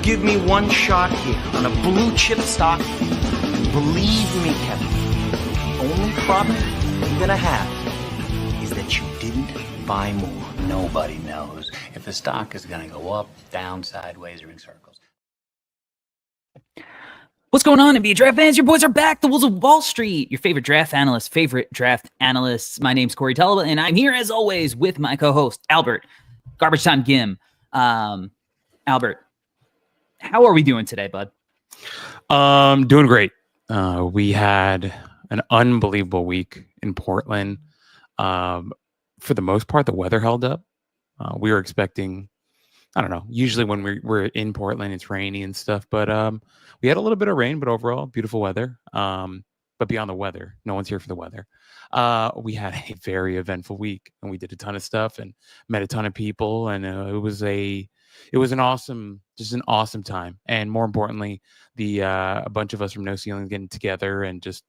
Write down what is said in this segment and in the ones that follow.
give me one shot here on a blue chip stock, believe me, Kevin, the only problem you're gonna have is that you didn't buy more. Nobody knows if the stock is going to go up, down, sideways, or in circles. What's going on, NBA Draft fans? Your boys are back. The Wolves of Wall Street, your favorite draft analysts. My name's Corey Tulliva, and I'm here as always with my co-host, Albert, Garbage Time Gim. Albert, how are we doing today, bud? Doing great. We had an unbelievable week in Portland. For the most part, the weather held up. We were expecting, I don't know, usually when we're in Portland, it's rainy and stuff, but we had a little bit of rain, but overall, beautiful weather. But beyond the weather, no one's here for the weather. We had a very eventful week, and we did a ton of stuff and met a ton of people, and it was an awesome time. And more importantly, a bunch of us from No Ceiling getting together and just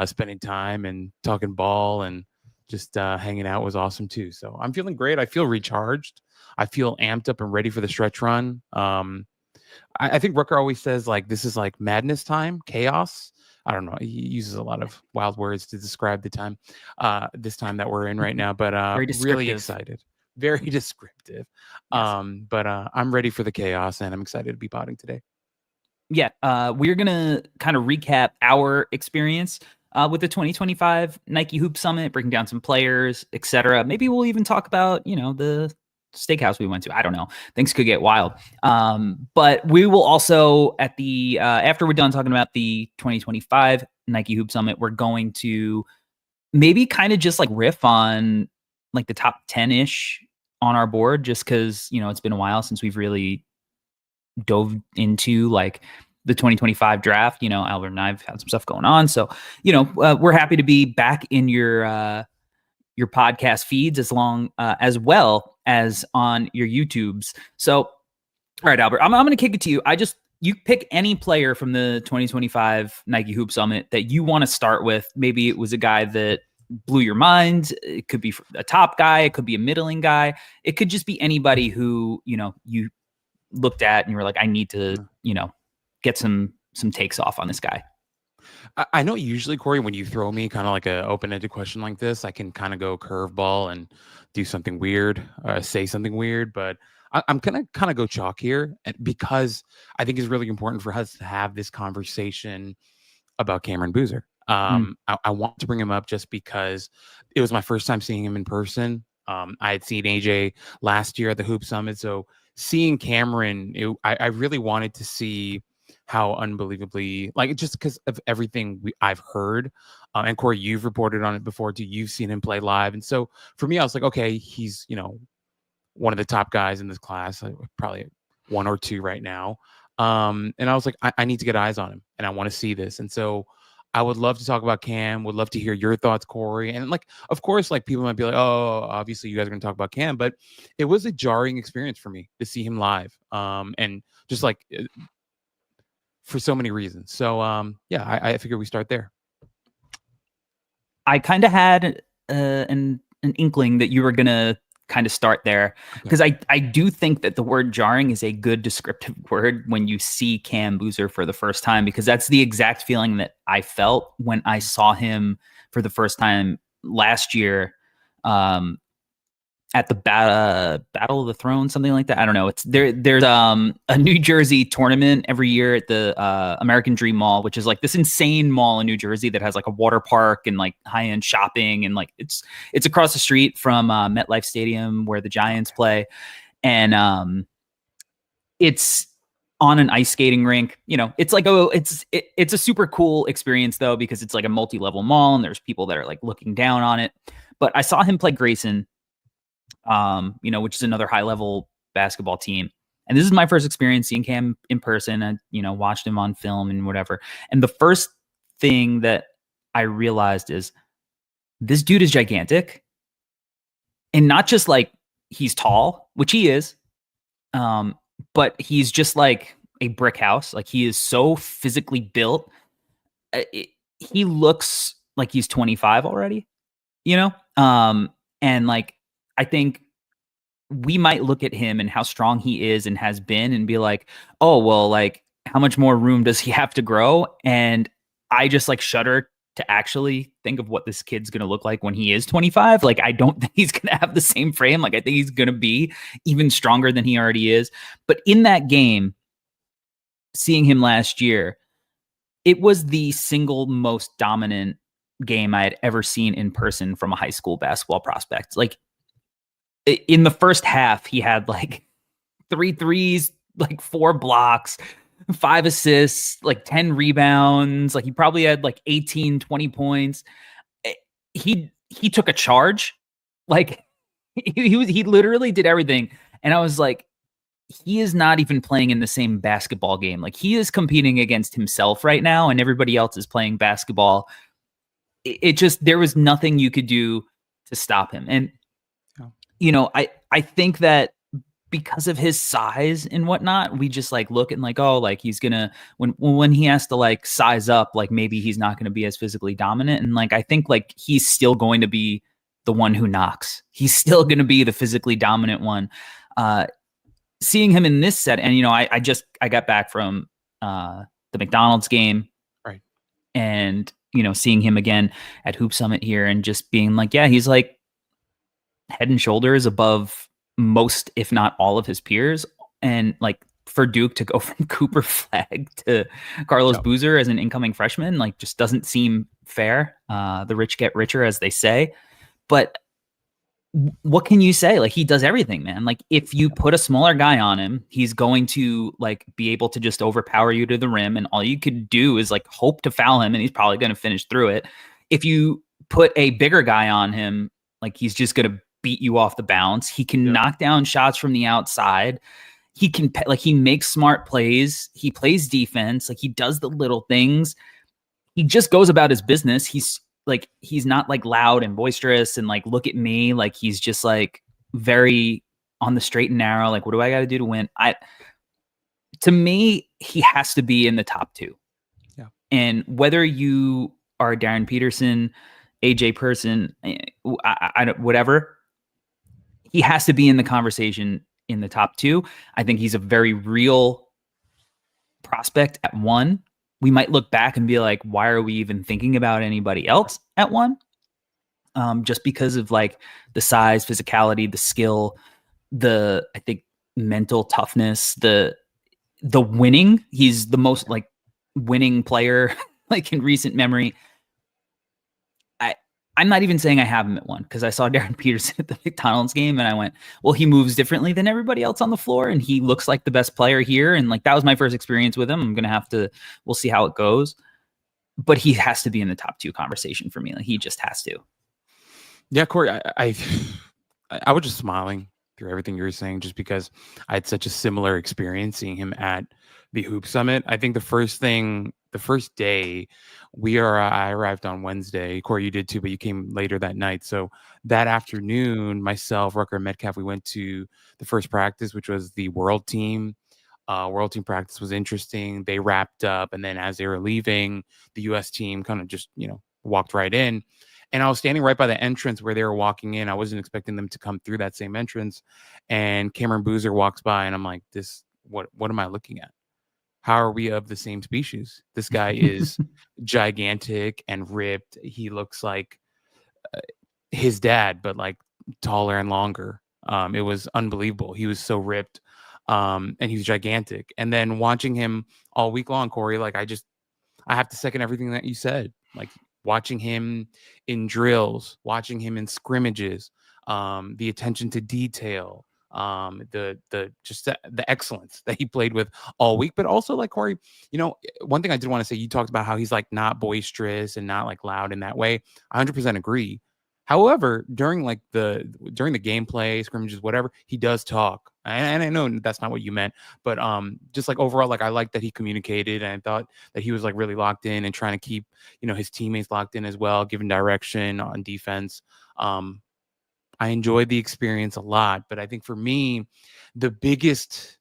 spending time and talking ball and just hanging out was awesome too. So I'm feeling great. I feel recharged. I feel amped up and ready for the stretch run. I think Rucker always says like this is like madness time, chaos. I don't know. He uses a lot of wild words to describe the time, this time that we're in right now. But really excited, very descriptive. Yes. But I'm ready for the chaos, and I'm excited to be potting today. Yeah, we're gonna kind of recap our experience with the 2025 Nike Hoop Summit, breaking down some players, etc. Maybe we'll even talk about, the steakhouse we went to. I don't know. Things could get wild. But we will also at the after we're done talking about the 2025 Nike Hoop Summit, we're going to maybe kind of just like riff on like the top 10-ish on our board, just because, it's been a while since we've really dove into like the 2025 draft. Albert and I've had some stuff going on. So, we're happy to be back in your podcast feeds as well as on your YouTubes. So, all right, Albert, I'm going to kick it to you. You pick any player from the 2025 Nike Hoop Summit that you want to start with. Maybe it was a guy that blew your mind. It could be a top guy. It could be a middling guy. It could just be anybody who, you looked at and you were like, I need to, get some takes off on this guy. I know usually, Corey, when you throw me kind of like an open-ended question like this, I can kind of go curveball and do something weird, say something weird, but I'm going to kind of go chalk here because I think it's really important for us to have this conversation about Cameron Boozer. I want to bring him up just because it was my first time seeing him in person. I had seen AJ last year at the Hoop Summit, so seeing Cameron, I really wanted to see how unbelievably, like, just because of everything I've heard. And Corey, you've reported on it before too. You've seen him play live. And so for me, I was like, okay, he's, one of the top guys in this class, probably one or two right now. And I was like, I need to get eyes on him and I want to see this. And so I would love to talk about Cam, would love to hear your thoughts, Corey. And like, of course, like people might be like, oh, obviously you guys are going to talk about Cam, but it was a jarring experience for me to see him live. And just like, for so many reasons. So, I figure we start there. I kind of had an inkling that you were going to kind of start there because I do think that the word jarring is a good descriptive word when you see Cam Boozer for the first time, because that's the exact feeling that I felt when I saw him for the first time last year at the Battle of the Throne, something like that. I don't know. There's a New Jersey tournament every year at the American Dream Mall, which is like this insane mall in New Jersey that has like a water park and like high-end shopping, and like it's across the street from MetLife Stadium where the Giants play, and it's on an ice skating rink. It's like it's a super cool experience though, because it's like a multi-level mall and there's people that are like looking down on it. But I saw him play Grayson, which is another high level basketball team. And this is my first experience seeing Cam in person. And, watched him on film and whatever. And the first thing that I realized is this dude is gigantic, and not just like he's tall, which he is, but he's just like a brick house. Like he is so physically built. He looks like he's 25 already, and like, I think we might look at him and how strong he is and has been and be like, oh, well, like, how much more room does he have to grow? And I just like shudder to actually think of what this kid's going to look like when he is 25. Like, I don't think he's going to have the same frame. Like, I think he's going to be even stronger than he already is. But in that game, seeing him last year, it was the single most dominant game I had ever seen in person from a high school basketball prospect. Like, in the first half, he had like 3 threes, like 4 blocks, 5 assists, like 10 rebounds. Like, he probably had like 18, 20 points. He took a charge. Like, he literally did everything. And I was like, he is not even playing in the same basketball game. Like, he is competing against himself right now, and everybody else is playing basketball. It just, there was nothing you could do to stop him. And, you know, I think that because of his size and whatnot, we just like look and like, oh, like he's gonna, when he has to like size up, like maybe he's not gonna be as physically dominant. And like, I think like he's still going to be the one who knocks. He's still gonna be the physically dominant one. Seeing him in this set, and you know, I got back from the McDonald's game, right? And you know, seeing him again at Hoop Summit here, and just being like, yeah, he's like head and shoulders above most, if not all, of his peers. And like, for Duke to go from Cooper Flagg to Carlos Boozer as an incoming freshman, like, just doesn't seem fair. The rich get richer, as they say. But what can you say? Like, he does everything, man. Like, if you put a smaller guy on him, he's going to like be able to just overpower you to the rim, and all you could do is like hope to foul him, and he's probably going to finish through it. If you put a bigger guy on him, like, he's just going to beat you off the bounce. He can knock down shots from the outside. He can, like, he makes smart plays. He plays defense. Like, he does the little things. He just goes about his business. He's not like loud and boisterous and like, look at me. Like, he's just like very on the straight and narrow. Like, what do I got to do to win? To me, he has to be in the top 2. Yeah. And whether you are Darren Peterson, AJ Person, I don't, whatever, he has to be in the conversation in the top 2. I think he's a very real prospect at 1. We might look back and be like, why are we even thinking about anybody else at 1? Just because of like the size, physicality, the skill, I think mental toughness, the winning. He's the most like winning player like in recent memory. I'm not even saying I have him at 1, because I saw Darren Peterson at the McDonald's game and I went, well, he moves differently than everybody else on the floor, and he looks like the best player here. And like, that was my first experience with him. I'm going to have to, we'll see how it goes. But he has to be in the top 2 conversation for me. Like, he just has to. Yeah, Corey, I was just smiling through everything you were saying, just because I had such a similar experience seeing him at the Hoop Summit. I think the first day I arrived on Wednesday. Corey, you did too, but you came later that night. So that afternoon, myself, Rucker, and Metcalf, we went to the first practice, which was the World Team. World Team practice was interesting. They wrapped up, and then as they were leaving, the U.S. team kind of just, walked right in. And I was standing right by the entrance where they were walking in. I wasn't expecting them to come through that same entrance. And Cameron Boozer walks by, and I'm like, what am I looking at? How are we of the same species? This guy is gigantic and ripped. He looks like his dad, but like taller and longer. It was unbelievable. He was so ripped, and he was gigantic. And then watching him all week long, Corey, like, I have to second everything that you said. Like, watching him in drills, watching him in scrimmages, the attention to detail, the excellence that he played with all week. But also, like, Corey, one thing I did want to say, you talked about how he's like not boisterous and not like loud in that way. I 100% agree. However, during the gameplay, scrimmages, whatever, he does talk. And I know that's not what you meant, but just like overall, like, I like that he communicated, and I thought that he was like really locked in and trying to keep, his teammates locked in as well, giving direction on defense. I enjoyed the experience a lot, but I think for me, the biggest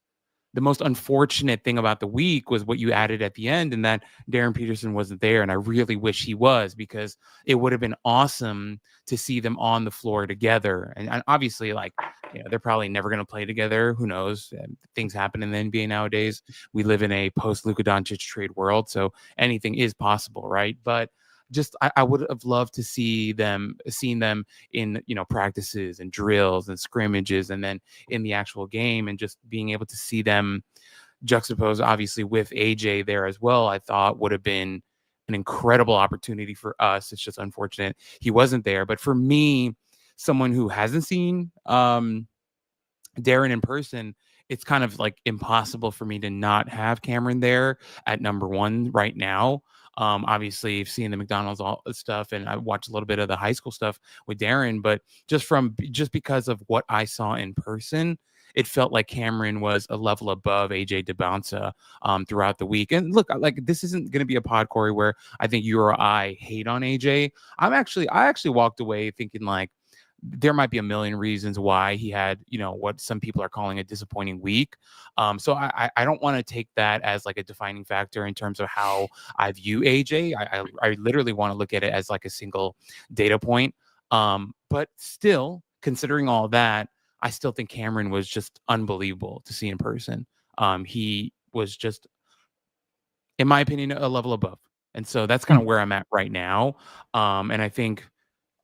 the most unfortunate thing about the week was what you added at the end, and that Darren Peterson wasn't there. And I really wish he was, because it would have been awesome to see them on the floor together. And obviously, like, they're probably never going to play together. Who knows? Things happen in the NBA nowadays. We live in a post Luka Doncic trade world, so anything is possible, right? But just I would have loved to seen them in practices and drills and scrimmages, and then in the actual game, and just being able to see them juxtaposed, obviously, with AJ there as well. I thought would have been an incredible opportunity for us. It's just unfortunate he wasn't there. But for me, someone who hasn't seen Darren in person, it's kind of like impossible for me to not have Cameron there at number one right now. Obviously, I've seen the McDonald's all stuff, and I watched a little bit of the high school stuff with Darren, but just because of what I saw in person, it felt like Cameron was a level above AJ DeBonsa throughout the week. And look, like, this isn't going to be a pod, Corey, where I think you or I hate on AJ. I actually walked away thinking, like, there might be a million reasons why he had, what some people are calling a disappointing week. So I don't want to take that as like a defining factor in terms of how I view AJ. I literally want to look at it as like a single data point. But still, considering all that, I still think Cameron was just unbelievable to see in person. He was just, in my opinion, a level above. And so that's kind of where I'm at right now. And I think,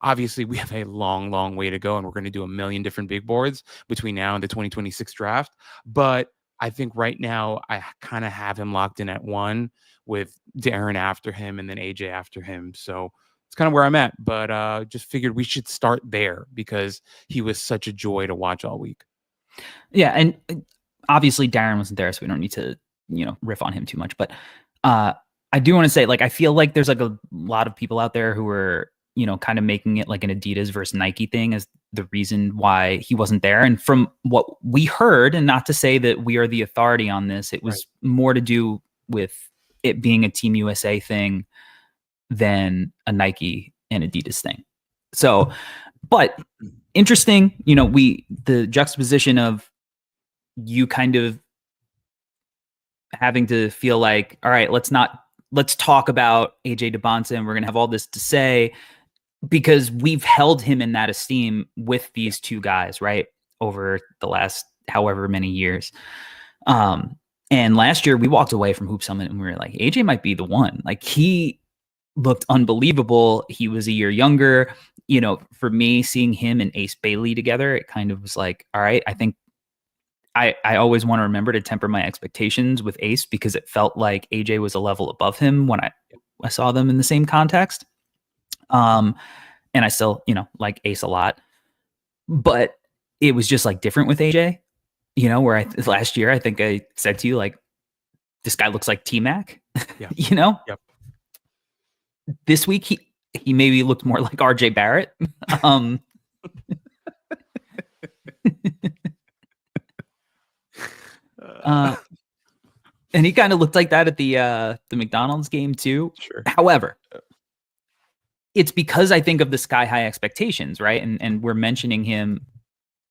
obviously, we have a long, long way to go, and we're going to do a million different big boards between now and the 2026 draft. But I think right now I kind of have him locked in at one, with Darren after him and then AJ after him. So it's kind of where I'm at. But just figured we should start there because he was such a joy to watch all week. Yeah, and obviously Darren wasn't there, so we don't need to, riff on him too much. But I do want to say, like, I feel like there's like a lot of people out there who are, kind of making it like an Adidas versus Nike thing as the reason why he wasn't there. And from what we heard, and not to say that we are the authority on this, it was more to do with it being a Team USA thing than a Nike and Adidas thing. So, but interesting, the juxtaposition of you kind of having to feel like, all right, let's talk about AJ DeBonsa, and we're going to have all this to say, because we've held him in that esteem with these two guys, right, over the last however many years. And last year we walked away from Hoop Summit and we were like, AJ might be the one. Like, he looked unbelievable. He was a year younger. For me, seeing him and Ace Bailey together, it kind of was like, all right, I think I always want to remember to temper my expectations with Ace, because it felt like AJ was a level above him when I saw them in the same context. And I still, like Ace a lot, but it was just like different with AJ, where last year, I think I said to you, like, this guy looks like T-Mac, Yeah. Yep. This week, he maybe looked more like RJ Barrett. And he kind of looked like that at the McDonald's game too. Sure. However, it's because I think of the sky high expectations, right? And we're mentioning him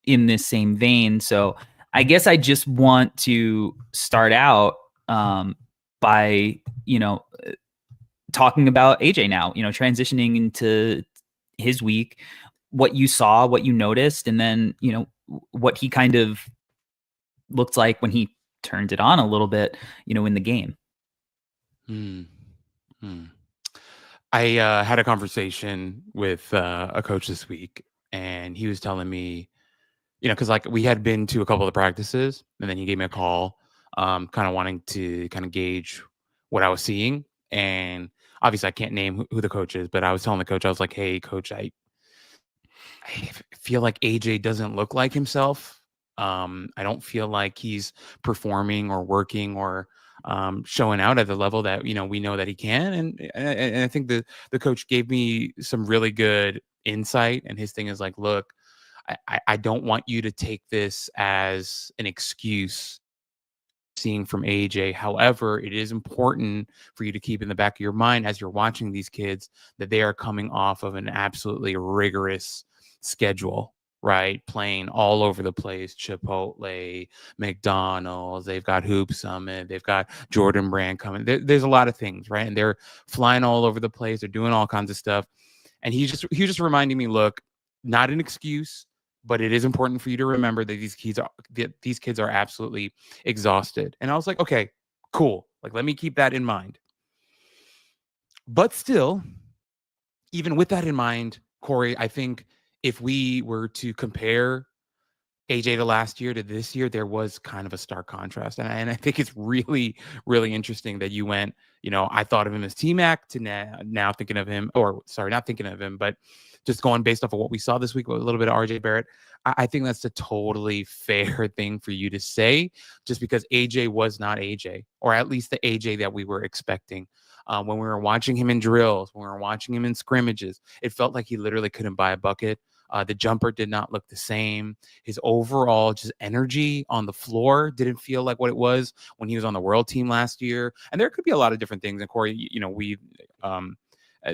in this same vein. So I guess I just want to start out by, talking about AJ now, transitioning into his week, what you saw, what you noticed, and then, what he kind of looked like when he turned it on a little bit, in the game. I had a conversation with a coach this week, and he was telling me, because like we had been to a couple of the practices, and then he gave me a call, kind of wanting to kind of gauge what I was seeing. And obviously I can't name who the coach is, but I was telling the coach, I was like, hey, coach, I feel like AJ doesn't look like himself. I don't feel like he's performing or working or showing out at the level that we know that he can. And I think the coach gave me some really good insight. And his thing is like, look, I don't want you to take this as an excuse seeing from AJ. However, it is important for you to keep in the back of your mind as you're watching these kids that they are coming off of an absolutely rigorous schedule. right? Playing all over the place, Chipotle, McDonald's, they've got Hoop Summit, they've got Jordan Brand coming. There's a lot of things, right? And they're flying all over the place. They're doing all kinds of stuff. And he was just reminding me, look, not an excuse, but it is important for you to remember that these kids are absolutely exhausted. And I was like, okay, cool. Like, let me keep that in mind. But still, even with that in mind, Corey, I think if we were to compare AJ to last year to this year, there was kind of a stark contrast. And I think it's really, really interesting that you went, I thought of him as T-Mac to now thinking of him, or sorry, not thinking of him, but just going based off of what we saw this week with a little bit of RJ Barrett. I think that's a totally fair thing for you to say, just because AJ was not AJ, or at least the AJ that we were expecting. When we were watching him in drills, when we were watching him in scrimmages, it felt like he literally couldn't buy a bucket. The jumper did not look the same. His overall just energy on the floor didn't feel like what it was when he was on the world team last year. And there could be a lot of different things. And Corey, we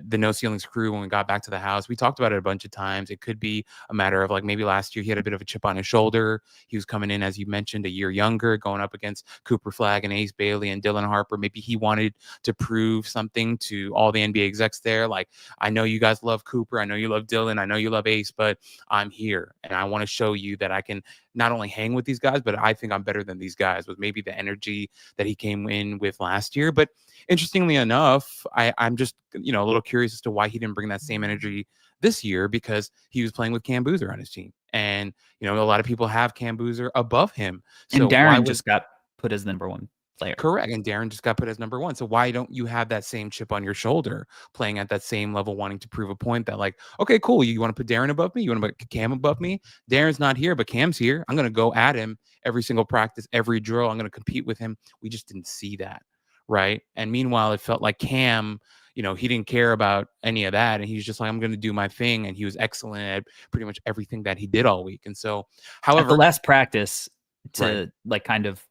the No Ceilings crew, when we got back to the house, we talked about it a bunch of times. It could be a matter of like maybe last year he had a bit of a chip on his shoulder. He was coming in, as you mentioned, a year younger, going up against Cooper Flagg and Ace Bailey and Dylan Harper. Maybe he wanted to prove something to all the NBA execs there. Like, I know you guys love Cooper. I know you love Dylan. I know you love Ace, but I'm here and I want to show you that I can not only hang with these guys, but I think I'm better than these guys, with maybe the energy that he came in with last year. But interestingly enough, I'm just, a little curious as to why he didn't bring that same energy this year, because he was playing with Cam Boozer on his team. And, a lot of people have Cam Boozer above him. So and Darren just got put as number one player. Correct. And Darren just got put as number one. So why don't you have that same chip on your shoulder, playing at that same level, wanting to prove a point that, like, okay, cool. You want to put Darren above me? You want to put Cam above me? Darren's not here, but Cam's here. I'm going to go at him every single practice, every drill. I'm going to compete with him. We just didn't see that. Right. And meanwhile, it felt like Cam, he didn't care about any of that. And he's just like, I'm going to do my thing. And he was excellent at pretty much everything that he did all week. And so, however, at the last practice, to right, like kind of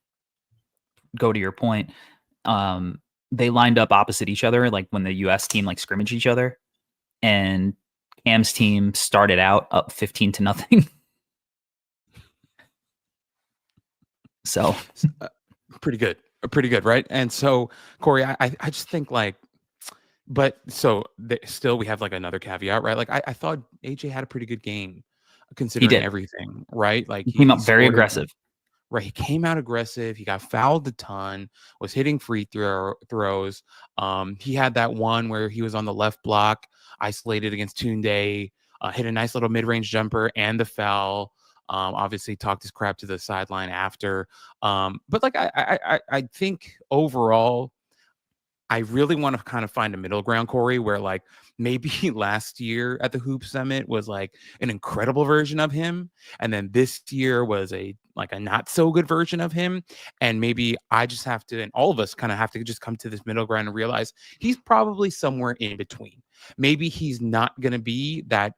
go to your point, they lined up opposite each other, like when the US team like scrimmaged each other, and Cam's team started out up 15-0. So pretty good, right? And so, Corey, I just think, like, but so still we have like another caveat, right? Like, I thought AJ had a pretty good game considering everything, right? Like, he came up very aggressive. Right. He came out aggressive. He got fouled a ton, was hitting free throws. He had that one where he was on the left block, isolated against Tunde, hit a nice little mid-range jumper and the foul. Obviously talked his crap to the sideline after. But like, I think overall, I really want to kind of find a middle ground, Corey, where like maybe last year at the Hoop Summit was like an incredible version of him, and then this year was a not so good version of him. And maybe I just have to, and all of us kind of have to just come to this middle ground and realize he's probably somewhere in between. Maybe he's not going to be that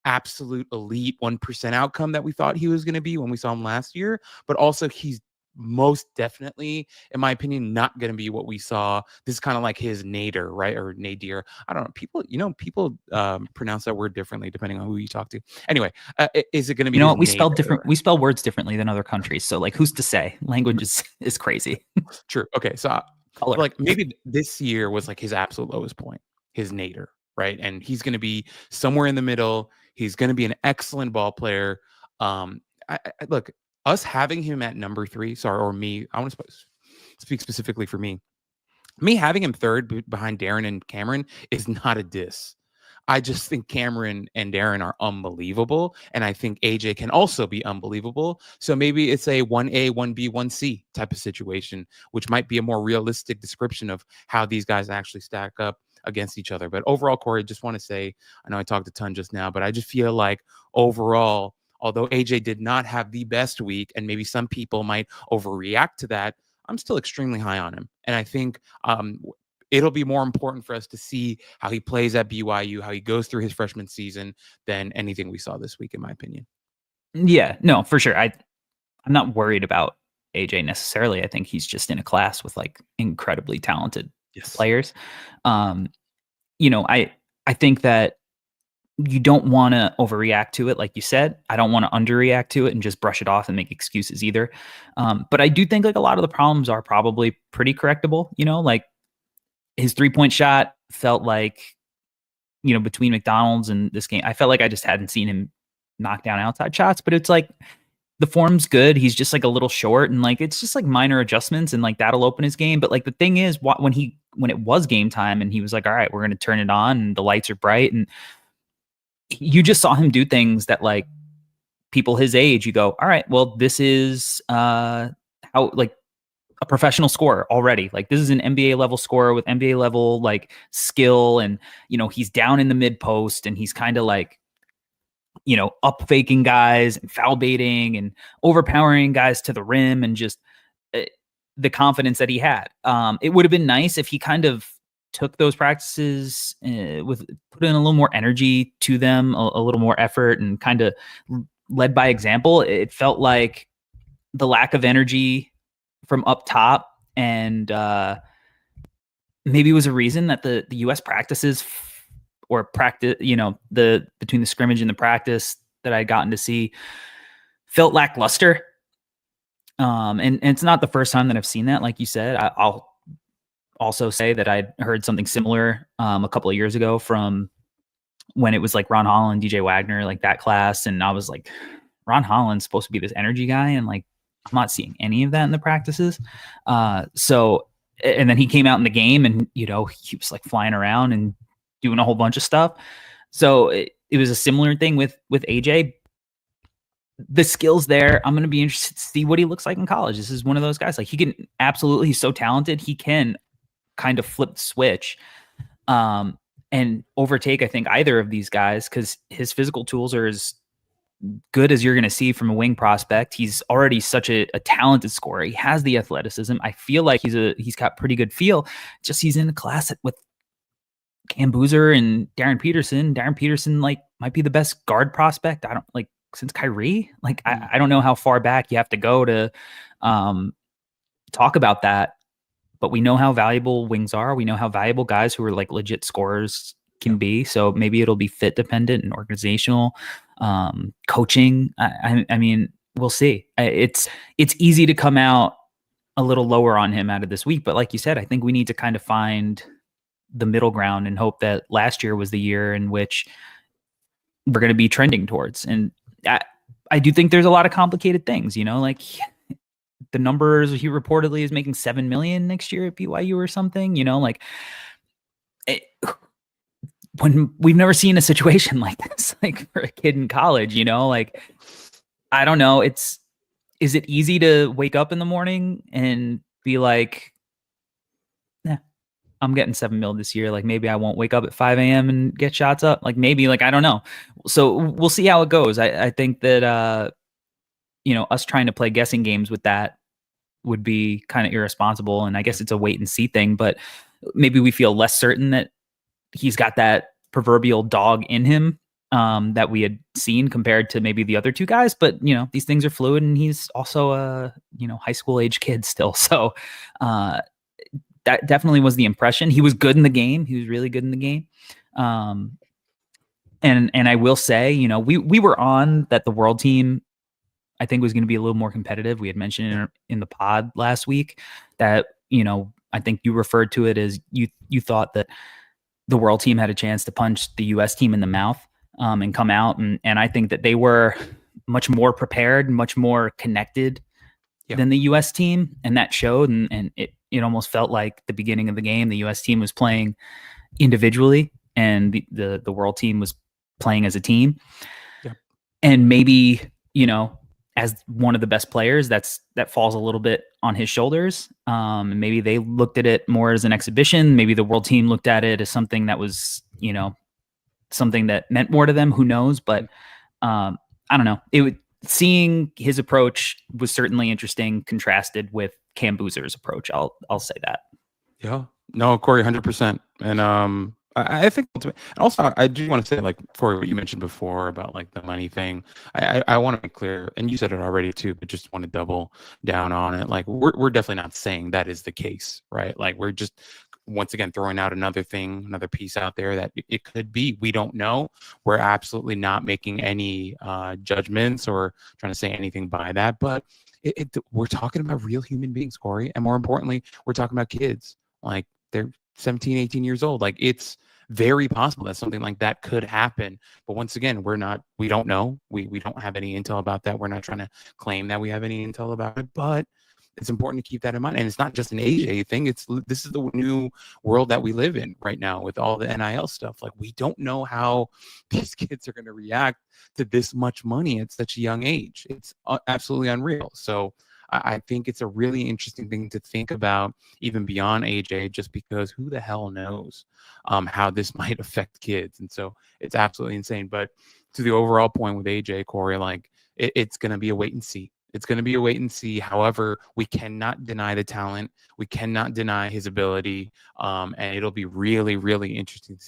absolute elite 1% outcome that we thought he was going to be when we saw him last year, but also he's most definitely, in my opinion, not going to be what we saw. This is kind of like his nadir, right? Or nadir. I don't know. People pronounce that word differently depending on who you talk to. Anyway, is it going to be? We spell different. We spell words differently than other countries. So like, who's to say? Language is crazy. True. Okay. So like maybe this year was like his absolute lowest point, his nadir, right? And he's going to be somewhere in the middle. He's going to be an excellent ball player. Look, us having him at number 3, or me, I want to speak specifically for me. Me having him third behind Darren and Cameron is not a diss. I just think Cameron and Darren are unbelievable. And I think AJ can also be unbelievable. So maybe it's a 1A, 1B, 1C type of situation, which might be a more realistic description of how these guys actually stack up against each other. But overall, Corey, just want to say, I know I talked a ton just now, but I just feel like overall, although AJ did not have the best week, and maybe some people might overreact to that, I'm still extremely high on him. And I think it'll be more important for us to see how he plays at BYU, how he goes through his freshman season, than anything we saw this week, in my opinion. Yeah, no, for sure. I'm not worried about AJ necessarily. I think he's just in a class with like incredibly talented players. I think that you don't want to overreact to it, like you said. I don't want to underreact to it and just brush it off and make excuses either. But I do think like a lot of the problems are probably pretty correctable. Like his 3-point shot felt like, between McDonald's and this game, I felt like I just hadn't seen him knock down outside shots. But it's like the form's good. He's just like a little short, and like it's just like minor adjustments, and like that'll open his game. But like the thing is, when it was game time and he was like, all right, we're gonna turn it on, and the lights are bright, and you just saw him do things that like people his age, you go, all right, well, this is how like a professional scorer already. Like this is an NBA level scorer with NBA level like skill, and he's down in the mid post, and he's kind of like up faking guys and foul baiting and overpowering guys to the rim, and just the confidence that he had. It would have been nice if he kind of took those practices put in a little more energy to them, a little more effort, and kind of led by example. It felt like the lack of energy from up top, and maybe it was a reason that the U.S. practices the between the scrimmage and the practice that I'd gotten to see felt lackluster. And it's not the first time that I've seen that. Like you said, I'll also say that I'd heard something similar a couple of years ago from when it was like Ron Holland, DJ Wagner, like that class. And I was like, Ron Holland's supposed to be this energy guy, and like I'm not seeing any of that in the practices. So, and then he came out in the game, and he was like flying around and doing a whole bunch of stuff. So it was a similar thing with AJ. The skills there, I'm going to be interested to see what he looks like in college. This is one of those guys. Like he's so talented. He can kind of flip the switch and overtake, I think, either of these guys, because his physical tools are as good as you're going to see from a wing prospect. He's already such a talented scorer. He has the athleticism. I feel like he's got pretty good feel. Just he's in a class with Cam Boozer and Darren Peterson. Darren Peterson like might be the best guard prospect. I don't like since Kyrie. Like I don't know how far back you have to go to talk about that, but we know how valuable wings are. We know how valuable guys who are like legit scorers can be. So maybe it'll be fit dependent and organizational coaching. I mean, we'll see. It's easy to come out a little lower on him out of this week, but like you said, I think we need to kind of find the middle ground and hope that last year was the year in which we're going to be trending towards. And I do think there's a lot of complicated things, like the numbers. He reportedly is making $7 million next year at BYU or something, like when we've never seen a situation like this, like for a kid in college, like, I don't know. Is it easy to wake up in the morning and be like, I'm getting $7 million this year. Like maybe I won't wake up at 5 a.m. and get shots up. Like maybe, like, I don't know. So we'll see how it goes. I think that, us trying to play guessing games with that would be kind of irresponsible. And I guess it's a wait and see thing, but maybe we feel less certain that he's got that proverbial dog in him that we had seen compared to maybe the other two guys. But, these things are fluid, and he's also a, high school age kid still. So, that definitely was the impression. He was good in the game. He was really good in the game. And I will say, we were on that the world team, I think, was going to be a little more competitive. We had mentioned in the pod last week that, I think you referred to it as you thought that the world team had a chance to punch the US team in the mouth and come out. And I think that they were much more prepared, much more connected than the US team. And that showed. And it almost felt like the beginning of the game, the US team was playing individually and the world team was playing as a team. Yeah. And maybe, as one of the best players, that falls a little bit on his shoulders. And maybe they looked at it more as an exhibition. Maybe the world team looked at it as something that was, something that meant more to them. Who knows? But I don't know. Seeing his approach was certainly interesting, contrasted with Cam Boozer's approach. I'll say that. Yeah. No, Corey, 100%. And I think, and also I do want to say, like, Corey, what you mentioned before about like the money thing. I want to be clear, and you said it already too, but just want to double down on it. Like we're definitely not saying that is the case, right? Like we're just once again, throwing out another piece out there that it could be. We don't know. We're absolutely not making any judgments or trying to say anything by that. But we're talking about real human beings, Corey. And more importantly, we're talking about kids. Like, they're 17, 18 years old. Like, it's very possible that something like that could happen. But once again, we don't know. We don't have any intel about that. We're not trying to claim that we have any intel about it, but it's important to keep that in mind. And it's not just an AJ thing. This is the new world that we live in right now with all the NIL stuff. Like, we don't know how these kids are going to react to this much money at such a young age. It's absolutely unreal. So I think it's a really interesting thing to think about, even beyond AJ, just because who the hell knows how this might affect kids. And so it's absolutely insane. But to the overall point with AJ, Corey, like, it's going to be a wait and see. It's going to be a wait and see. However, we cannot deny the talent. We cannot deny his ability. And it'll be really, really interesting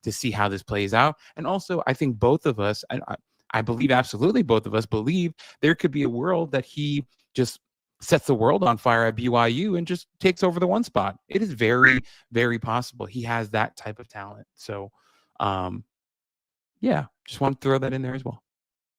to see how this plays out. And also, I think both of us, I believe absolutely both of us believe there could be a world that he just sets the world on fire at BYU and just takes over the one spot. It is very, very possible. He has that type of talent. So, yeah, just want to throw that in there as well.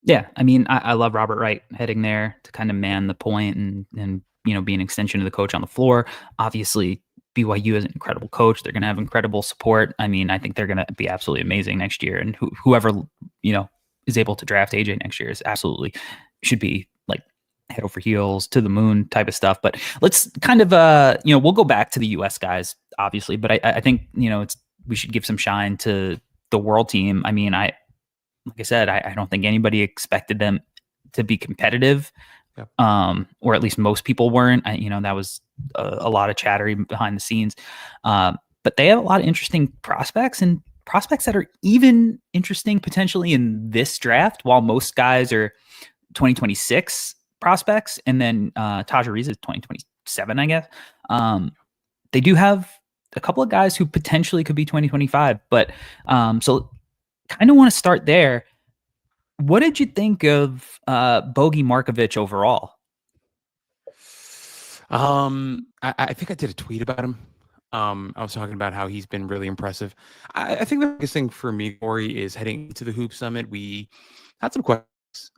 Yeah, I mean, I love Robert Wright heading there to kind of man the point and be an extension of the coach on the floor. Obviously, BYU is an incredible coach. They're going to have incredible support. I mean, I think they're going to be absolutely amazing next year. And whoever is able to draft AJ next year is absolutely should be like head over heels to the moon type of stuff. But let's kind of we'll go back to the US guys, obviously. But I think we should give some shine to the world team. I mean, like I said, I don't think anybody expected them to be competitive, or at least most people weren't. That was a lot of chattering behind the scenes. But they have a lot of interesting prospects and prospects that are even interesting potentially in this draft, while most guys are 2026 prospects. And then Taj Ariza is 2027, I guess. They do have a couple of guys who potentially could be 2025. But so kind of want to start there. What did you think of Bogi Markovic overall? I think I did a tweet about him. I was talking about how he's been really impressive. I think the biggest thing for me, Corey, is heading into the Hoop Summit. We had some questions.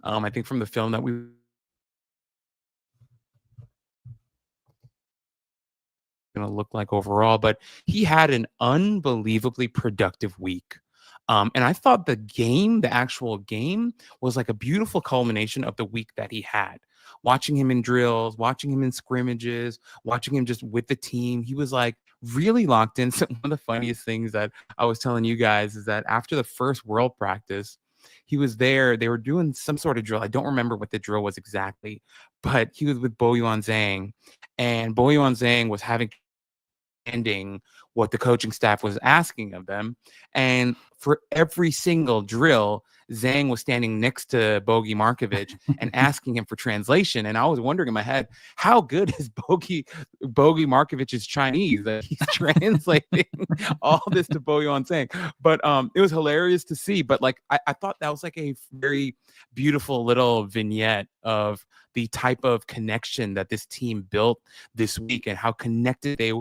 I think from the film that we going to look like overall, but he had an unbelievably productive week. And I thought the actual game was like a beautiful culmination of the week that he had. Watching him in drills, watching him in scrimmages, watching him just with the team, he was like really locked in. So one of the funniest things that I was telling you guys is that after the first world practice, he was there. They were doing some sort of drill. I don't remember what the drill was exactly, but he was with Boyuan Zhang, and Boyuan Zhang was having ending what the coaching staff was asking of them. And for every single drill, Zhang was standing next to Bogi Markovic and asking him for translation. And I was wondering in my head, how good is Bogi Markovic's Chinese that he's translating all this to Boyuan Zhang? But it was hilarious to see. But like I thought that was like a very beautiful little vignette of the type of connection that this team built this week and how connected they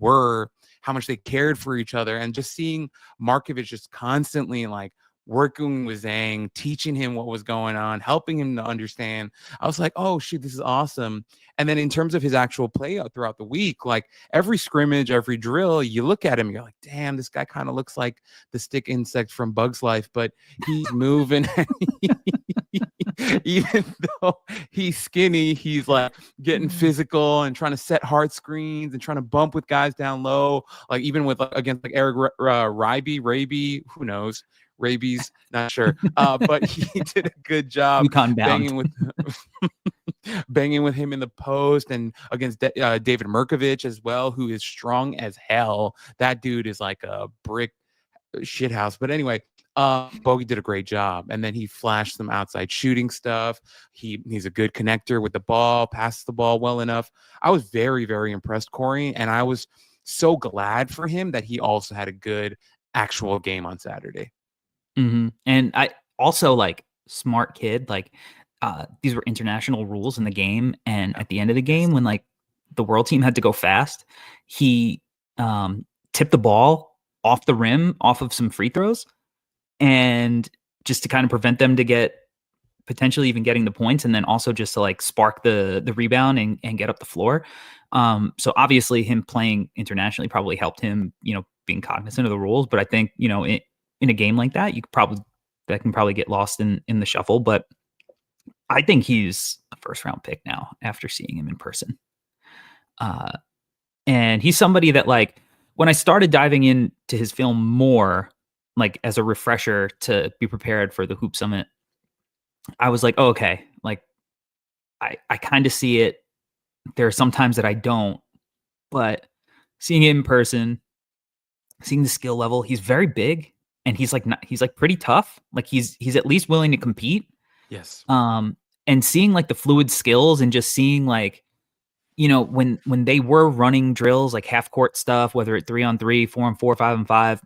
were, how much they cared for each other, and just seeing Markovic just constantly like working with Zhang, teaching him what was going on, helping him to understand. I was like, oh shoot, this is awesome. And then in terms of his actual play out throughout the week, like every scrimmage, every drill, you look at him, you're like, damn, this guy kind of looks like the stick insect from Bug's Life, but he's moving. Even though he's skinny, he's like getting physical and trying to set hard screens and trying to bump with guys down low. Like even with against like Eric Raby, who knows? Rabies, not sure. But he did a good job banging with him in the post and against David Murkovic as well, who is strong as hell. That dude is like a brick shithouse. But anyway, Bogi did a great job, and then he flashed some outside shooting stuff. He's a good connector with the ball, passes the ball well enough. I was very, very impressed, Corey, and I was so glad for him that he also had a good actual game on Saturday. Mm-hmm. And I also like smart kid. Like these were international rules in the game, and at the end of the game, when like the world team had to go fast, he tip the ball off the rim, off of some free throws, and just to kind of prevent them to get potentially even getting the points, and then also just to like spark the rebound and get up the floor. So obviously him playing internationally probably helped him, being cognizant of the rules. But I think, in a game like that, that can probably get lost in the shuffle. But I think he's a first round pick now after seeing him in person. And he's somebody that, like, when I started diving into his film more, like as a refresher to be prepared for the Hoop Summit, I was like, oh, okay, like I kind of see it. There are some times that I don't, but seeing it in person, seeing the skill level, he's very big and he's like pretty tough. Like he's at least willing to compete. Yes. And seeing like the fluid skills and just seeing like, when they were running drills, like half court stuff, whether it's 3-on-3, 4-on-4, 5-on-5,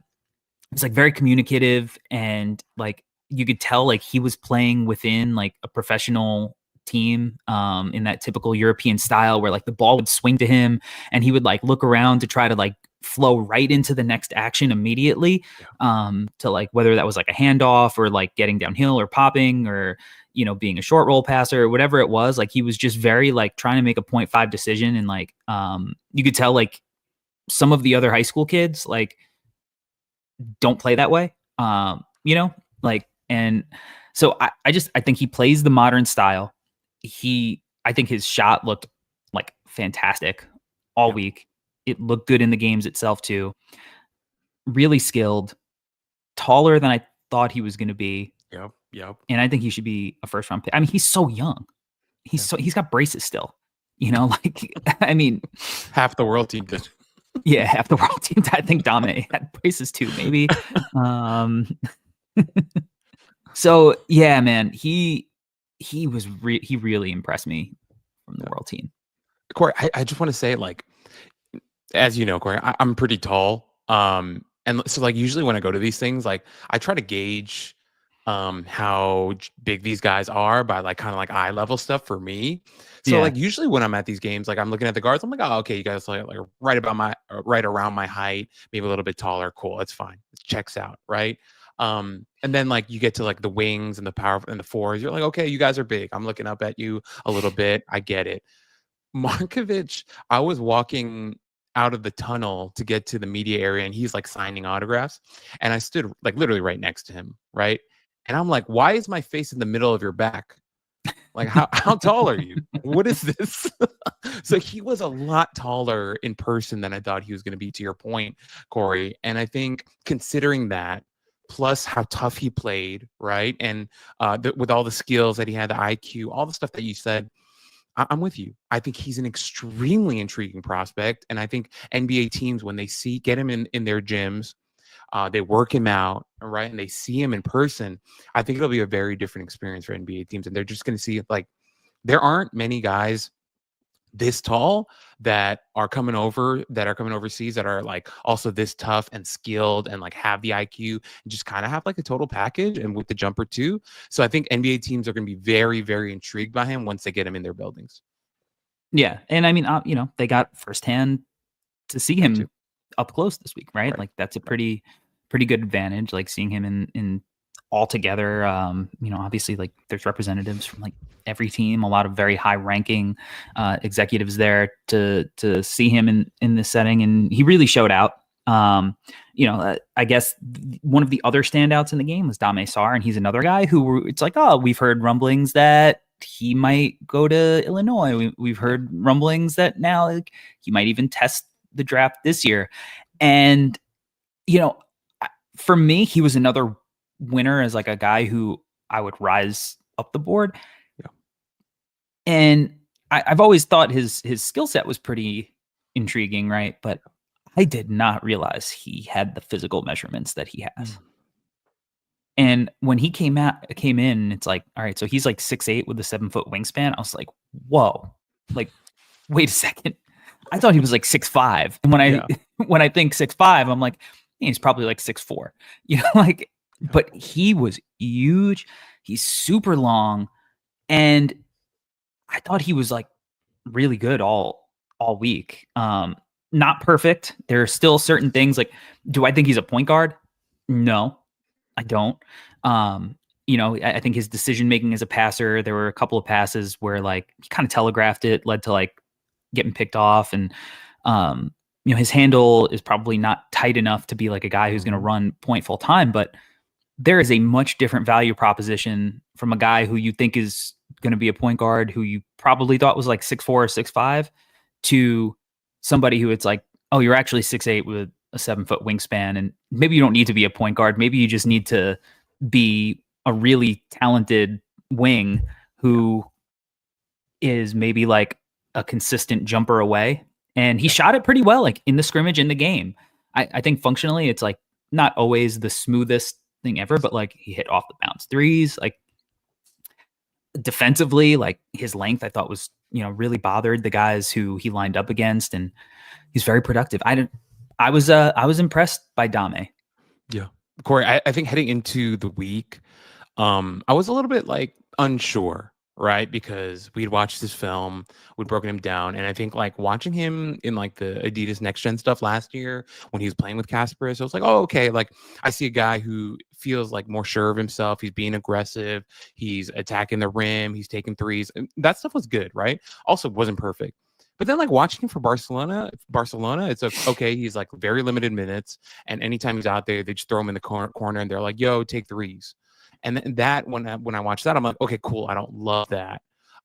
it's like very communicative, and like you could tell like he was playing within like a professional team, in that typical European style where like the ball would swing to him and he would like look around to try to like flow right into the next action immediately. To like whether that was like a handoff or like getting downhill or popping or being a short roll passer or whatever it was. Like he was just very like trying to make a 0.5 decision, and like you could tell like some of the other high school kids like don't play that way. Like, and so I think he plays the modern style. I think his shot looked like fantastic all week. It looked good in the games itself too. Really skilled, taller than I thought he was going to be. Yep. And I think he should be a first round pick. I mean, he's so young. He's got braces still. Like I mean, half the world team did. Yeah, half the world team. I think Dame had braces too, maybe. So yeah, man, he really impressed me from the world team. Corey, I just want to say, like, as you know, Corey, I'm pretty tall. And so like usually when I go to these things, like I try to gauge how big these guys are by like kind of like eye level stuff for me. So like usually when I'm at these games, like I'm looking at the guards, I'm like, oh, okay, you guys like right around my height, maybe a little bit taller. Cool, that's fine. It checks out, right? And then like you get to like the wings and the power and the fours, you're like, okay, you guys are big. I'm looking up at you a little bit. I get it. Markovic, I was walking out of the tunnel to get to the media area and he's like signing autographs. And I stood like literally right next to him, right? And I'm like, why is my face in the middle of your back? Like, how tall are you? What is this? So he was a lot taller in person than I thought he was going to be, to your point, Corey. And I think considering that, plus how tough he played, right? And with all the skills that he had, the IQ, all the stuff that you said, I'm with you. I think he's an extremely intriguing prospect. And I think NBA teams, when they get him in their gyms, they work him out, right? And they see him in person, I think it'll be a very different experience for NBA teams. And they're just going to see, like, there aren't many guys this tall that are coming overseas that are like also this tough and skilled and like have the IQ and just kind of have like a total package and with the jumper too. So I think NBA teams are going to be very, very intrigued by him once they get him in their buildings. Yeah. And I mean, they got firsthand to see him up close this week, right? Like that's a pretty good advantage, like seeing him in all together. Obviously like there's representatives from like every team, a lot of very high ranking executives there to see him in this setting. And he really showed out. I guess one of the other standouts in the game was Dame Sarr, and he's another guy who it's like, oh, we've heard rumblings that he might go to Illinois. We've heard rumblings that now like, he might even test the draft this year. And, for me, he was another winner as like a guy who I would rise up the board. Yeah. And I've always thought his skill set was pretty intriguing, right? But I did not realize he had the physical measurements that he has. And when he came in, it's like, all right, so he's like 6'8" with a 7-foot wingspan. I was like, whoa, like, wait a second. I thought he was like 6'5". And when I think 6'5", I'm like, he's probably like 6'4", but he was huge. He's super long. And I thought he was like really good all week. not perfect. There are still certain things like, do I think he's a point guard? No, I don't. I think his decision making as a passer, there were a couple of passes where like he kind of telegraphed it, led to like getting picked off, and his handle is probably not tight enough to be like a guy who's going to run point full time, but there is a much different value proposition from a guy who you think is going to be a point guard, who you probably thought was like 6'4" or 6'5", to somebody who it's like, oh, you're actually 6'8" with a 7-foot wingspan. And maybe you don't need to be a point guard. Maybe you just need to be a really talented wing who is maybe like a consistent jumper away. And he shot it pretty well, like in the scrimmage, in the game. I think functionally it's like not always the smoothest thing ever, but like he hit off the bounce threes. Like defensively, like his length I thought was, really bothered the guys who he lined up against, and he's very productive. I was impressed by Dame. Yeah. Corey, I think heading into the week, I was a little bit like unsure, right? Because we'd watched this film, we'd broken him down, and I think like watching him in like the Adidas Next Gen stuff last year when he was playing with Casper, so I was like, oh, okay, like I see a guy who feels like more sure of himself. He's being aggressive. He's attacking the rim. He's taking threes. And that stuff was good, right? Also wasn't perfect. But then like watching him for Barcelona, it's okay, he's like very limited minutes. And anytime he's out there, they just throw him in the corner and they're like, yo, take threes. And then that when I watch that, I'm like, okay, cool. I don't love that.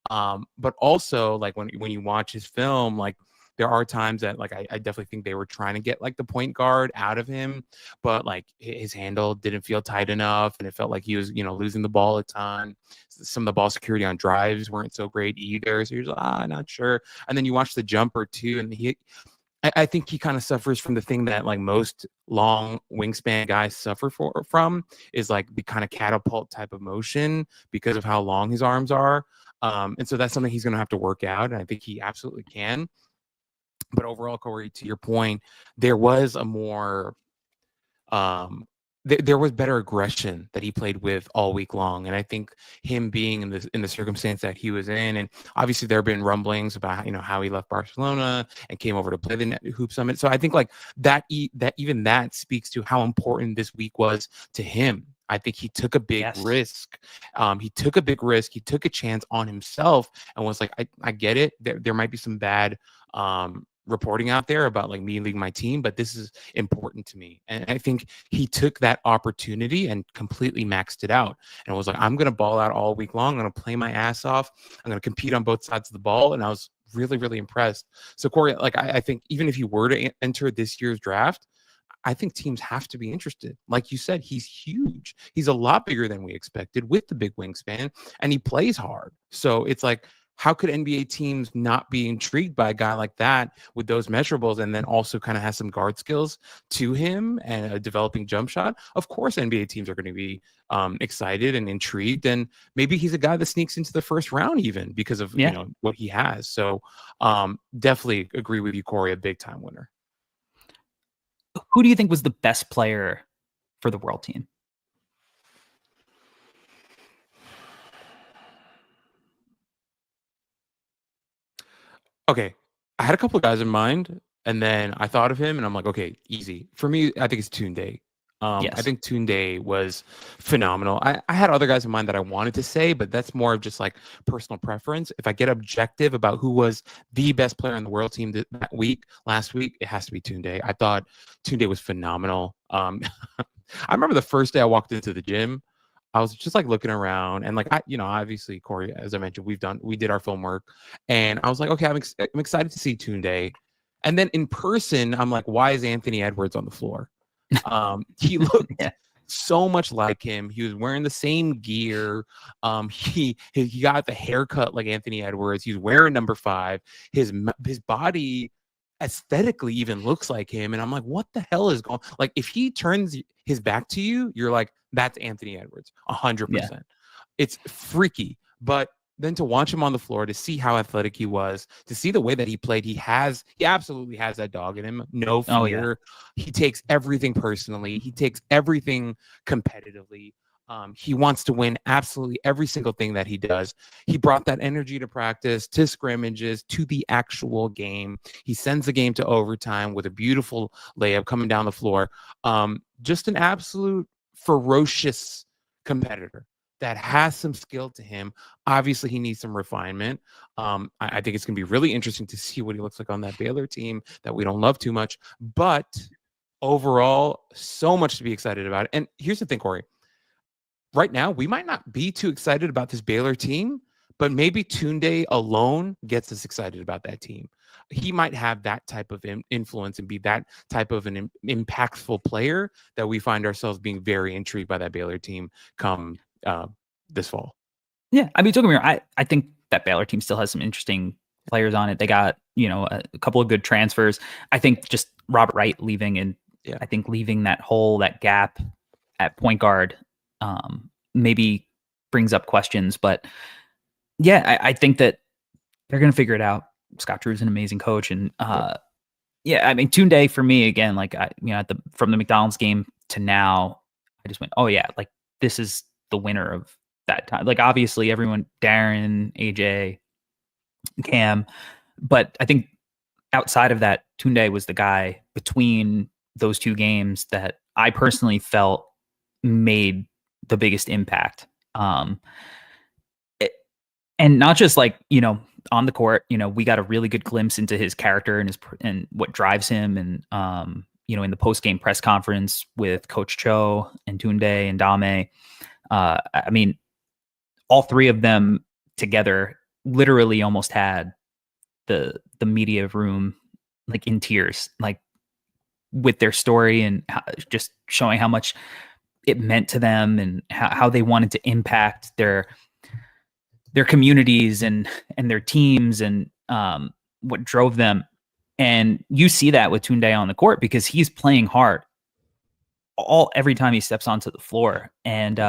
But also like when you watch his film, like there are times that like I definitely think they were trying to get like the point guard out of him, but like his handle didn't feel tight enough, and it felt like he was losing the ball a ton. Some of the ball security on drives weren't so great either. So you're just not sure. And then you watch the jumper too, and I think he kind of suffers from the thing that like most long wingspan guys suffer from is like the kind of catapult type of motion because of how long his arms are. And so that's something he's going to have to work out. And I think he absolutely can. But overall, Corey, to your point, there was a more there was better aggression that he played with all week long. And I think him being in the circumstance that he was in, and obviously there have been rumblings about how he left Barcelona and came over to play the Hoop Summit. So I think like that even that speaks to how important this week was to him. I think he took a big risk. He took a big risk. He took a chance on himself and was like, I get it. There might be some bad reporting out there about like me leaving my team, but this is important to me. And I think he took that opportunity and completely maxed it out and was like, I'm going to ball out all week long. I'm going to play my ass off. I'm going to compete on both sides of the ball. And I was really, really impressed. So Corey, like I think even if you were to enter this year's draft, I think teams have to be interested. Like you said, he's huge. He's a lot bigger than we expected with the big wingspan, and he plays hard. So it's like, how could NBA teams not be intrigued by a guy like that with those measurables, and then also kind of has some guard skills to him and a developing jump shot? Of course, NBA teams are going to be excited and intrigued, and maybe he's a guy that sneaks into the first round even because of what he has. So definitely agree with you, Corey, a big time winner. Who do you think was the best player for the world team? Okay, I had a couple of guys in mind, and then I thought of him, and I'm like, okay, easy. For me, I think it's Tunde. Yes. I think Tunde was phenomenal. I had other guys in mind that I wanted to say, but that's more of just like personal preference. If I get objective about who was the best player on the world team last week, it has to be Tunde. I thought Tunde was phenomenal. I remember the first day I walked into the gym, I was just like looking around, and like obviously Corey, as I mentioned, we did our film work, and I was like, okay, I'm excited to see Tunde, and then in person, I'm like, why is Anthony Edwards on the floor? He looked so much like him. He was wearing the same gear. He got the haircut like Anthony Edwards. He's wearing number 5. His body aesthetically even looks like him, and I'm like, what the hell is going? Like, if he turns his back to you, you're like, that's Anthony Edwards, 100%. It's freaky, but then to watch him on the floor, to see how athletic he was, to see the way that he played, he absolutely has that dog in him. No fear. He takes everything personally. He takes everything competitively. He wants to win absolutely every single thing that he does. He brought that energy to practice, to scrimmages, to the actual game. He sends the game to overtime with a beautiful layup coming down the floor. Just an absolute ferocious competitor that has some skill to him. Obviously, he needs some refinement. I think it's going to be really interesting to see what he looks like on that Baylor team that we don't love too much. But overall, so much to be excited about. And here's the thing, Corey. Right now, we might not be too excited about this Baylor team, but maybe Tunde alone gets us excited about that team. He might have that type of influence and be that type of an impactful player that we find ourselves being very intrigued by that Baylor team come this fall. Yeah, I mean, don't get me wrong. I think that Baylor team still has some interesting players on it. They got, a couple of good transfers. I think just Robert Wright leaving, and I think leaving that hole, that gap at point guard, maybe brings up questions. But yeah, I think that they're going to figure it out. Scott Drew's an amazing coach, and yeah, I mean, Tunde for me again, like from the McDonald's game to now, I just went, oh yeah, like this is the winner of that time. Like obviously everyone, Darren, AJ, Cam, but I think outside of that, Tunde was the guy between those two games that I personally felt made the biggest impact. And not just like, on the court, we got a really good glimpse into his character and what drives him. And, in the post-game press conference with Coach Cho and Tunde and Dame, I mean, all three of them together literally almost had the media room like in tears, like with their story and just showing how much it meant to them and how they wanted to impact their communities and their teams and what drove them. And you see that with Tunde on the court because he's playing hard every time he steps onto the floor. And,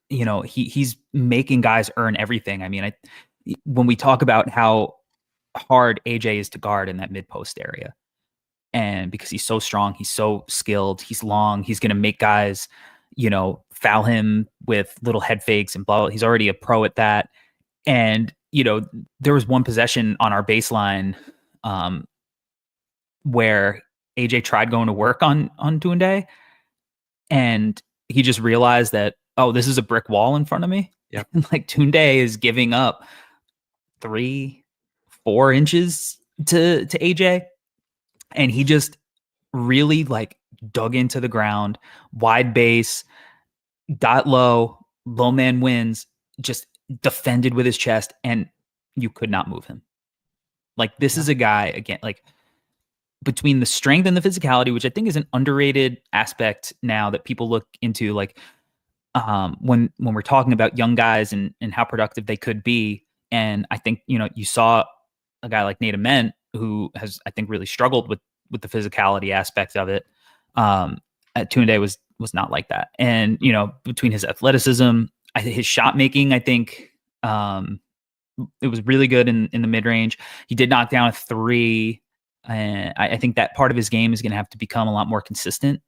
he's making guys earn everything. I mean, when we talk about how hard AJ is to guard in that mid post area, and because he's so strong, he's so skilled, he's long, he's going to make guys, foul him with little head fakes and blah, blah. He's already a pro at that. And, there was one possession on our baseline where AJ tried going to work on Tunde, and he just realized that, oh, this is a brick wall in front of me. Yeah. Like Tunde is giving up 3-4 inches to AJ. And he just really like dug into the ground, wide base, got low man wins, just defended with his chest, and you could not move him. Like this is a guy, again, like between the strength and the physicality, which I think is an underrated aspect now that people look into, like when we're talking about young guys and how productive they could be. And I think, you saw a guy like Nate Ament who has, I think, really struggled with the physicality aspect of it. Tunde was not like that. And, between his athleticism, his shot making, I think it was really good in the mid range. He did knock down a 3. And I think that part of his game is going to have to become a lot more consistent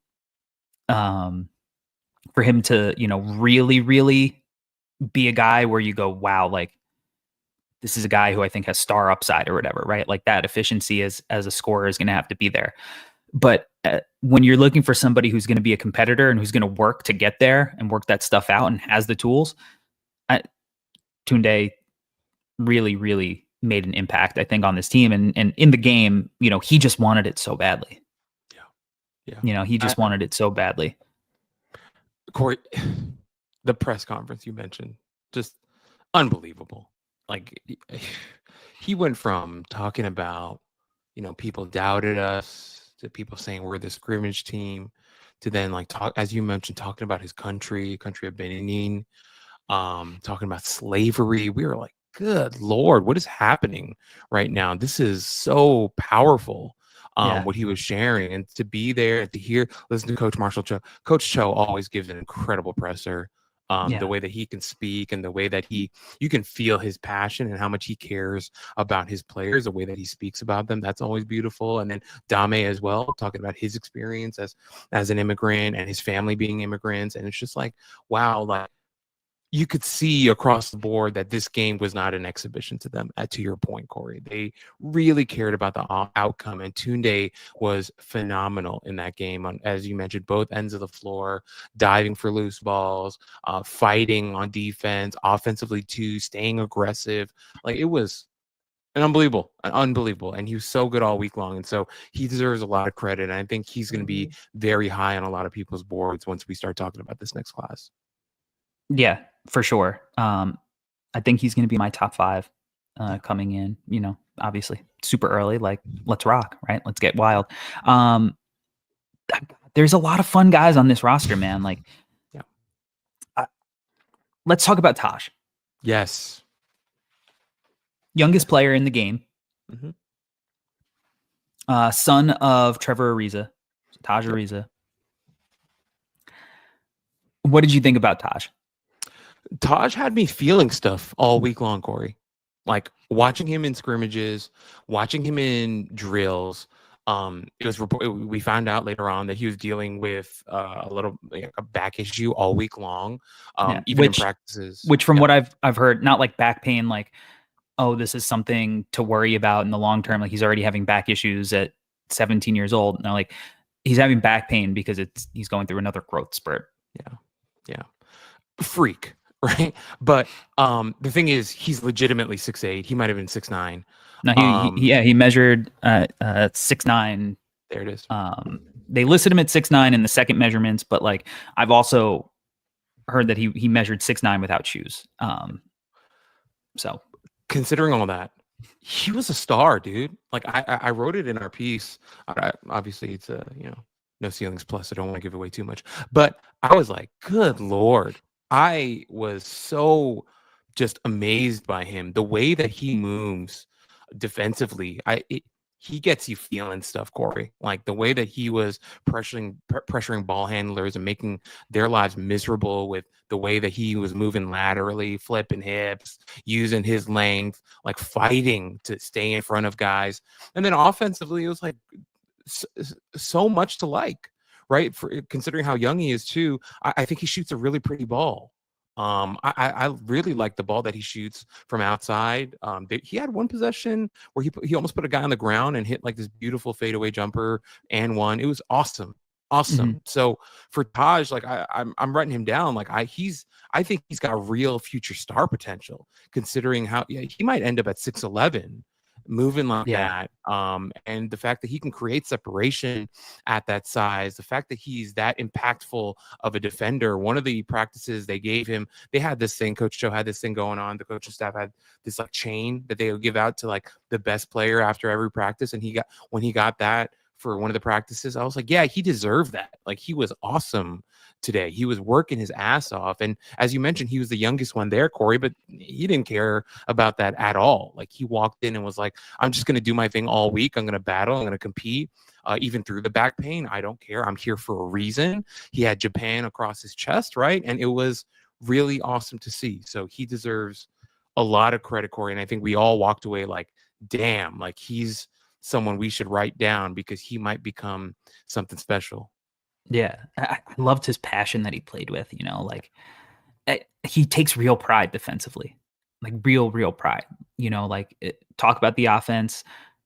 for him to, really, really be a guy where you go, wow, like this is a guy who I think has star upside or whatever, right? Like that efficiency as a scorer is going to have to be there. But when you're looking for somebody who's going to be a competitor and who's going to work to get there and work that stuff out and has the tools, Tunde really, really made an impact, I think, on this team. And in the game, he just wanted it so badly. Yeah. He just wanted it so badly. Corey, the press conference you mentioned, just unbelievable. Like he went from talking about, people doubted us to people saying we're the scrimmage team to then like as you mentioned, talking about his country of Benin, talking about slavery. We were like, good Lord, what is happening right now? This is so powerful. What he was sharing, and to be there, to listen to Coach Marshall Cho. Coach Cho always gives an incredible presser. The way that he can speak and the way that you can feel his passion and how much he cares about his players, the way that he speaks about them. That's always beautiful. And then Dame as well, talking about his experience as an immigrant and his family being immigrants. And it's just like, wow, like you could see across the board that this game was not an exhibition to them. To your point, Corey, they really cared about the outcome, and Tunde was phenomenal in that game. As you mentioned, both ends of the floor, diving for loose balls, fighting on defense, offensively too, staying aggressive. Like it was unbelievable, and he was so good all week long. And so he deserves a lot of credit. And I think he's going to be very high on a lot of people's boards once we start talking about this next class. Yeah, for sure. I think he's going to be my top 5 coming in, obviously super early, like let's rock, right? Let's get wild. There's a lot of fun guys on this roster, man. Like, let's talk about Taj. Yes. Youngest player in the game. Son of Trevor Ariza, Taj Ariza. What did you think about Taj? Taj had me feeling stuff all week long, Corey. Like watching him in scrimmages, watching him in drills. We found out later on that he was dealing with a back issue all week long, even in practices. Which, from what I've heard, not like back pain, like, oh, this is something to worry about in the long term. Like he's already having back issues at 17 years old. Now, like he's having back pain because he's going through another growth spurt. Yeah. Freak. Right. But the thing is, he's legitimately 6'8". He might have been 6'9". No, he measured 6'9". There it is. They listed him at 6'9" in the second measurements, but like I've also heard that he measured 6'9" without shoes. So considering all that, he was a star, dude. Like I wrote it in our piece. Obviously, it's no ceilings plus. I don't want to give away too much, but I was like, good Lord. I was so just amazed by him. The way that he moves defensively, he gets you feeling stuff, Corey. Like the way that he was pressuring ball handlers and making their lives miserable with the way that he was moving laterally, flipping hips, using his length, like fighting to stay in front of guys. And then offensively, it was like so much to like. Right, for considering how young he is too, I think he shoots a really pretty ball. I really like the ball that he shoots from outside. He had one possession where he almost put a guy on the ground and hit like this beautiful fadeaway jumper and one. It was awesome. So for Taj, like I'm writing him down. Like I think he's got real future star potential. Considering how he might end up at 6'11". Moving like that, and the fact that he can create separation at that size, the fact that he's that impactful of a defender. One of the practices they gave him, they had this thing, Coach Joe had this thing going on. The coaching staff had this like chain that they would give out to like the best player after every practice, and when he got that for one of the practices, I was like, yeah, he deserved that. Like he was awesome today. He was working his ass off. And as you mentioned, he was the youngest one there, Corey, but he didn't care about that at all. Like he walked in and was like, I'm just going to do my thing all week. I'm going to battle. I'm going to compete. Even through the back pain, I don't care. I'm here for a reason. He had Japan across his chest, right? And it was really awesome to see. So he deserves a lot of credit, Corey. And I think we all walked away like, damn, like he's someone we should write down because he might become something special. Yeah, I loved his passion that he played with, like he takes real pride defensively, like real pride, talk about the offense.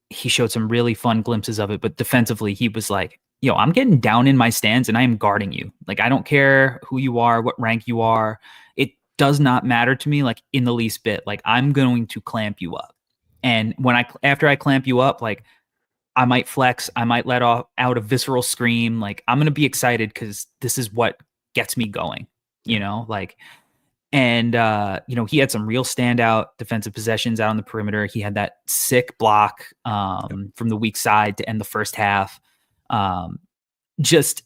He showed some really fun glimpses of it, but defensively he was like, yo, I'm getting down in my stance and I am guarding you. Like, I don't care who you are, what rank you are. It does not matter to me, like in the least bit. Like I'm going to clamp you up. And after I clamp you up, like I might flex, I might let out a visceral scream. Like I'm going to be excited because this is what gets me going, and he had some real standout defensive possessions out on the perimeter. He had that sick block from the weak side to end the first half. Just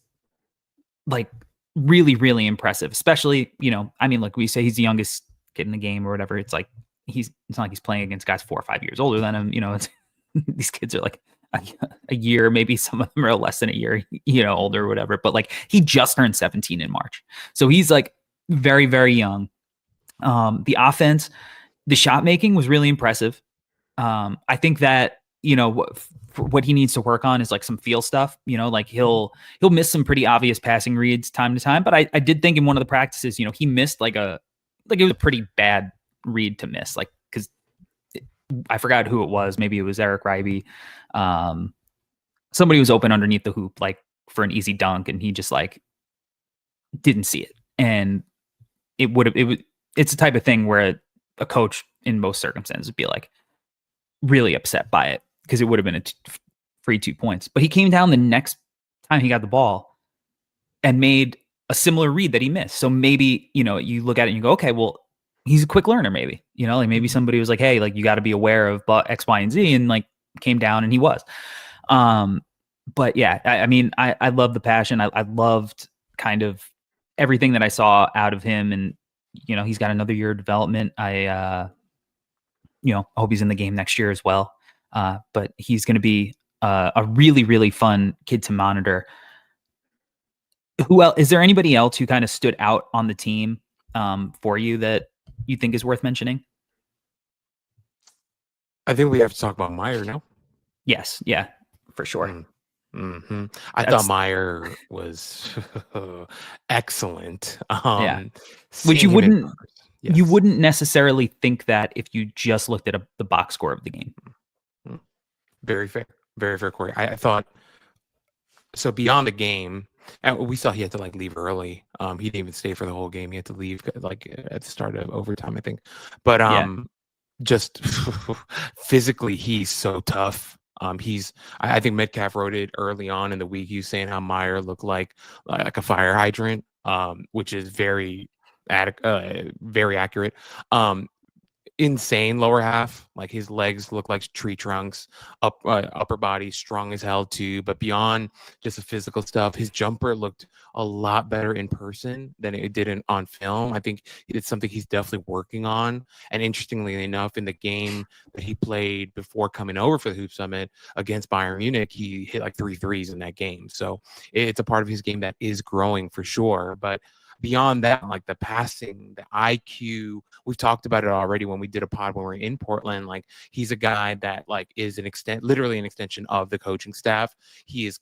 like really, really impressive, especially, like we say he's the youngest kid in the game or whatever. It's like, it's not like he's playing against guys 4 or 5 years older than him. It's these kids are like a year, maybe some of them are less than a year, older or whatever. But like he just turned 17 in March. So he's like very, very young. The offense, the shot making was really impressive. I think that, what he needs to work on is like some feel stuff, like he'll miss some pretty obvious passing reads time to time. But I did think in one of the practices, he missed like it was a pretty bad read to miss, like, because I forgot who it was. Maybe it was Eric Ryby. Somebody was open underneath the hoop, like for an easy dunk, and he just like didn't see it. And it's the type of thing where a coach in most circumstances would be like really upset by it, because it would have been a free 2 points. But he came down the next time he got the ball and made a similar read that he missed. So maybe, you look at it and you go, okay, well, he's a quick learner, maybe, like maybe somebody was like, hey, like you got to be aware of X, Y, and Z, and like came down and he was. But yeah, I love the passion. I loved kind of everything that I saw out of him, and he's got another year of development. I hope he's in the game next year as well. But he's going to be a really, really fun kid to monitor. Who else? Is there anybody else who kind of stood out on the team for you that you think is worth mentioning? I think we have to talk about Meyer now. Yes, yeah, for sure. I thought Meyer was excellent. Which you wouldn't necessarily think that if you just looked at the box score of the game. Very fair, Corey. I thought so. Beyond the game, and we saw he had to like leave early. He didn't even stay for the whole game. He had to leave like at the start of overtime, I think. But just physically, he's so tough. I think Metcalf wrote it early on in the week. He was saying how Meyer looked like a fire hydrant, which is very accurate. Insane lower half, like his legs look like tree trunks, upper body strong as hell too. But beyond just the physical stuff, his jumper looked a lot better in person than it did on film. I think it's something he's definitely working on. And interestingly enough, in the game that he played before coming over for the Hoop Summit against Bayern Munich, he hit like 3 threes in that game. So it's a part of his game that is growing for sure. But beyond that, like the passing, the IQ, we've talked about it already when we did a pod when we were in Portland. Like he's a guy that like is literally an extension of the coaching staff. He was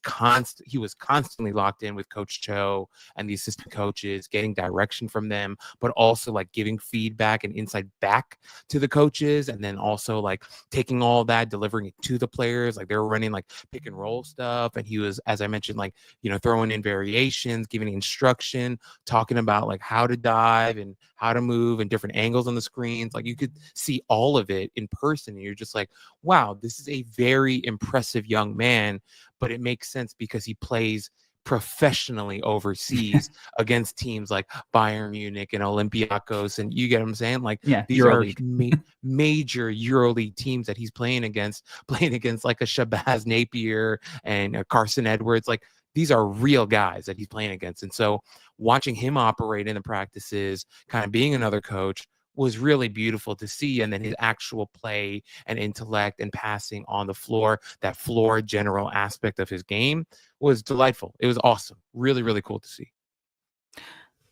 constantly locked in with Coach Cho and the assistant coaches, getting direction from them, but also like giving feedback and insight back to the coaches, and then also like taking all that, delivering it to the players. Like they were running like pick and roll stuff, and he was, as I mentioned, like throwing in variations, giving instruction, talking about like how to dive and how to move and different angles on the screens. Like you could see all of it in person, and you're just like, wow, this is a very impressive young man. But it makes sense because he plays professionally overseas against teams like Bayern Munich and Olympiacos, and you get what I'm saying? Like these EuroLeague. are major EuroLeague teams that he's playing against like a Shabazz Napier and a Carson Edwards. Like these are real guys that he's playing against. And so watching him operate in the practices, kind of being another coach, was really beautiful to see. And then his actual play and intellect and passing on the floor, that floor general aspect of his game, was delightful. It was awesome. Really, really cool to see.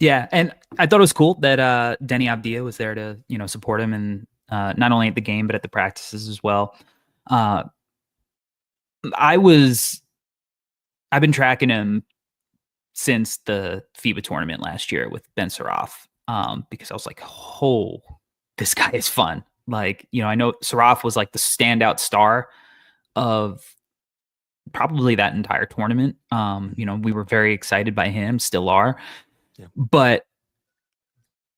Yeah. And I thought it was cool that Denny Abdia was there to, support him, and not only at the game, but at the practices as well. I've been tracking him since the FIBA tournament last year with Ben Saraf, because I was like, oh, this guy is fun. Like, I know Saraf was like the standout star of probably that entire tournament. We were very excited by him, still are. Yeah. But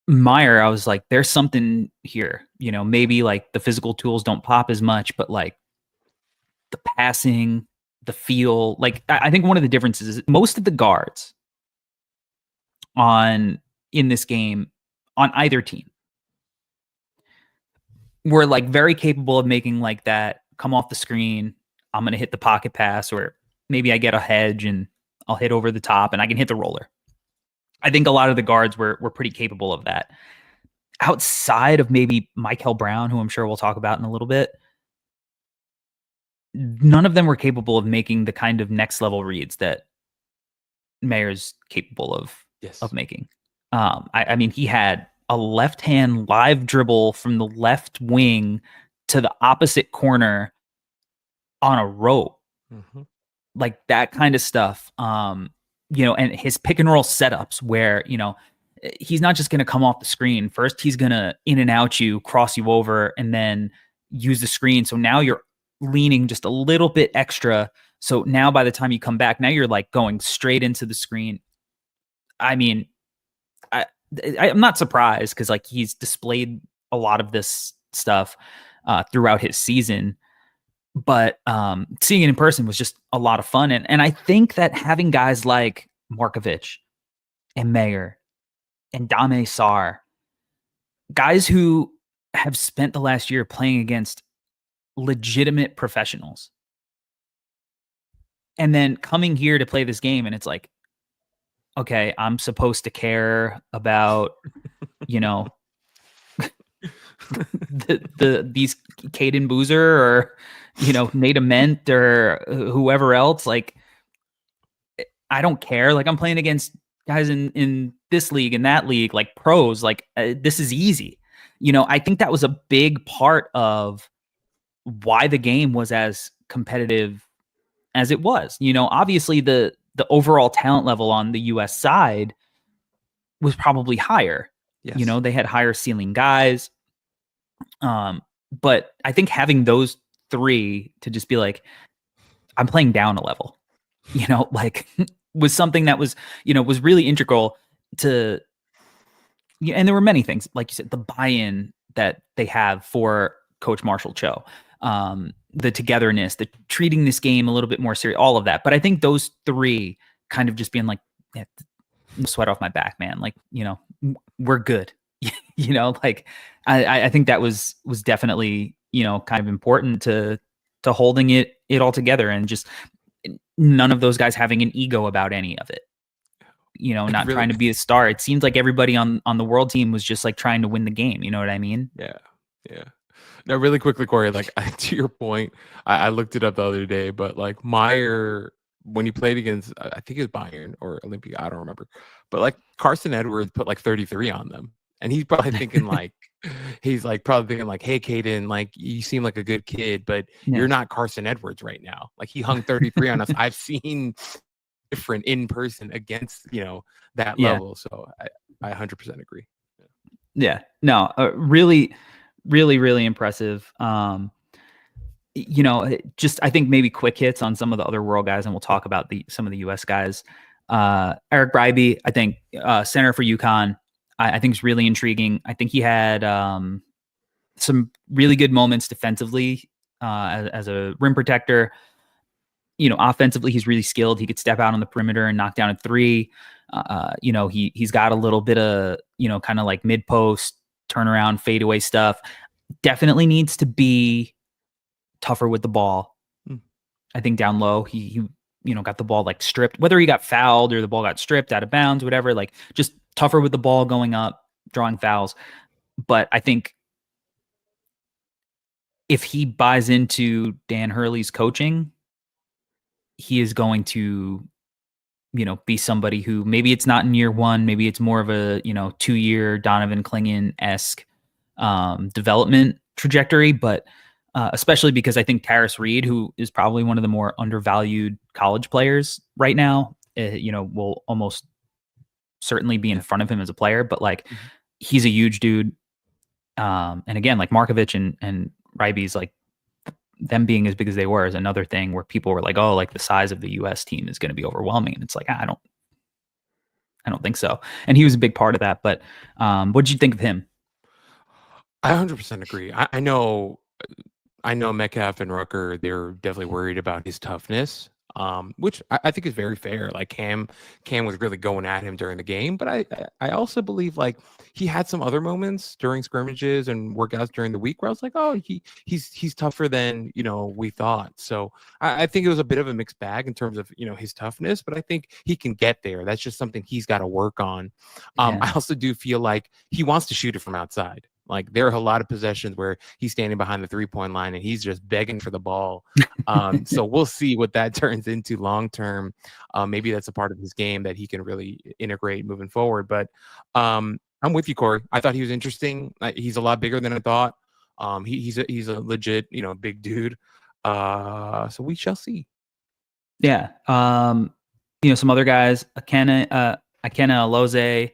Meyer, I was like, there's something here. Maybe like the physical tools don't pop as much, but like the passing, the feel, like I think one of the differences is most of the guards in this game on either team were like very capable of making like that come off the screen, I'm going to hit the pocket pass, or maybe I get a hedge and I'll hit over the top and I can hit the roller. I think a lot of the guards were pretty capable of that. Outside of maybe Michael Brown, who I'm sure we'll talk about in a little bit, none of them were capable of making the kind of next level reads that Mayer's capable of making. I mean, he had a left-hand live dribble from the left wing to the opposite corner on a rope, like that kind of stuff. And his pick and roll setups where, he's not just going to come off the screen. First, he's going to in and out you, cross you over, and then use the screen. So now you're leaning just a little bit extra. So now by the time you come back, now you're like going straight into the screen. I mean, I'm not surprised because like he's displayed a lot of this stuff throughout his season, but seeing it in person was just a lot of fun. And I think that having guys like Markovic and Mayer and Dame Sarr, guys who have spent the last year playing against legitimate professionals, and then coming here to play this game, and it's like, okay, I'm supposed to care about, these Caden Boozer or, Nate Ament or whoever else. Like, I don't care. Like, I'm playing against guys in this league and that league, like pros. Like, this is easy. I think that was a big part of why the game was as competitive as it was. Obviously the overall talent level on the US side was probably higher. Yes. They had higher ceiling guys. But I think having those three to just be like, I'm playing down a level, like was something that was, was really integral to, and there were many things, like you said, the buy-in that they have for Coach Marshall Cho, the togetherness, the treating this game a little bit more serious, all of that. But I think those three kind of just being like, yeah, sweat off my back, man. Like, we're good. Like I think that was definitely, kind of important to holding it all together, and just none of those guys having an ego about any of it. Not really trying to be a star. It seems like everybody on the world team was just like trying to win the game. You know what I mean? Yeah. Yeah. Now, really quickly, Corey, like to your point, I looked it up the other day, but like Meyer, when he played against, I think it was Bayern or Olympia, I don't remember, but like Carson Edwards put like 33 on them. And he's probably thinking like, hey, Caden, like you seem like a good kid, but you're not Carson Edwards right now. Like he hung 33 on us. I've seen different in person against, that level. So I 100% agree. Yeah, no, really, really, really impressive. Just I think maybe quick hits on some of the other world guys, and we'll talk about some of the US guys. Eric Bribey, I think center for UConn. I think is really intriguing. I think he had some really good moments defensively as a rim protector. Offensively, he's really skilled. He could step out on the perimeter and knock down a three. He's got a little bit of, kind of like mid post turnaround fadeaway stuff. Definitely needs to be tougher with the ball. I think down low, he got the ball like stripped, whether he got fouled or the ball got stripped out of bounds, whatever, like just tougher with the ball going up, drawing fouls. But I think if he buys into Dan Hurley's coaching, he is going to, be somebody who maybe it's not in year one, maybe it's more of a, 2-year Donovan Clingan-esque development trajectory. But especially because I think Taris Reed, who is probably one of the more undervalued college players right now, will almost certainly be in front of him as a player, but like he's a huge dude. And again, like Markovic and Ryby's, like them being as big as they were is another thing where people were like, oh, like the size of the US team is going to be overwhelming. And it's like, I don't think so. And he was a big part of that. But what did you think of him? I 100% agree. I know Metcalf and Rucker, they're definitely worried about his toughness. Which I think is very fair. Like Cam was really going at him during the game, but I also believe like he had some other moments during scrimmages and workouts during the week where I was like, oh, he's tougher than we thought. So I think it was a bit of a mixed bag in terms of his toughness, but I think he can get there. That's just something he's got to work on. I also do feel like he wants to shoot it from outside. Like there are a lot of possessions where he's standing behind the 3-point line and he's just begging for the ball. So we'll see what that turns into long term. Maybe that's a part of his game that he can really integrate moving forward. But I'm with you, Corey. I thought he was interesting. He's a lot bigger than I thought. He's a legit, big dude. So we shall see. Yeah. Some other guys, Akena Alose,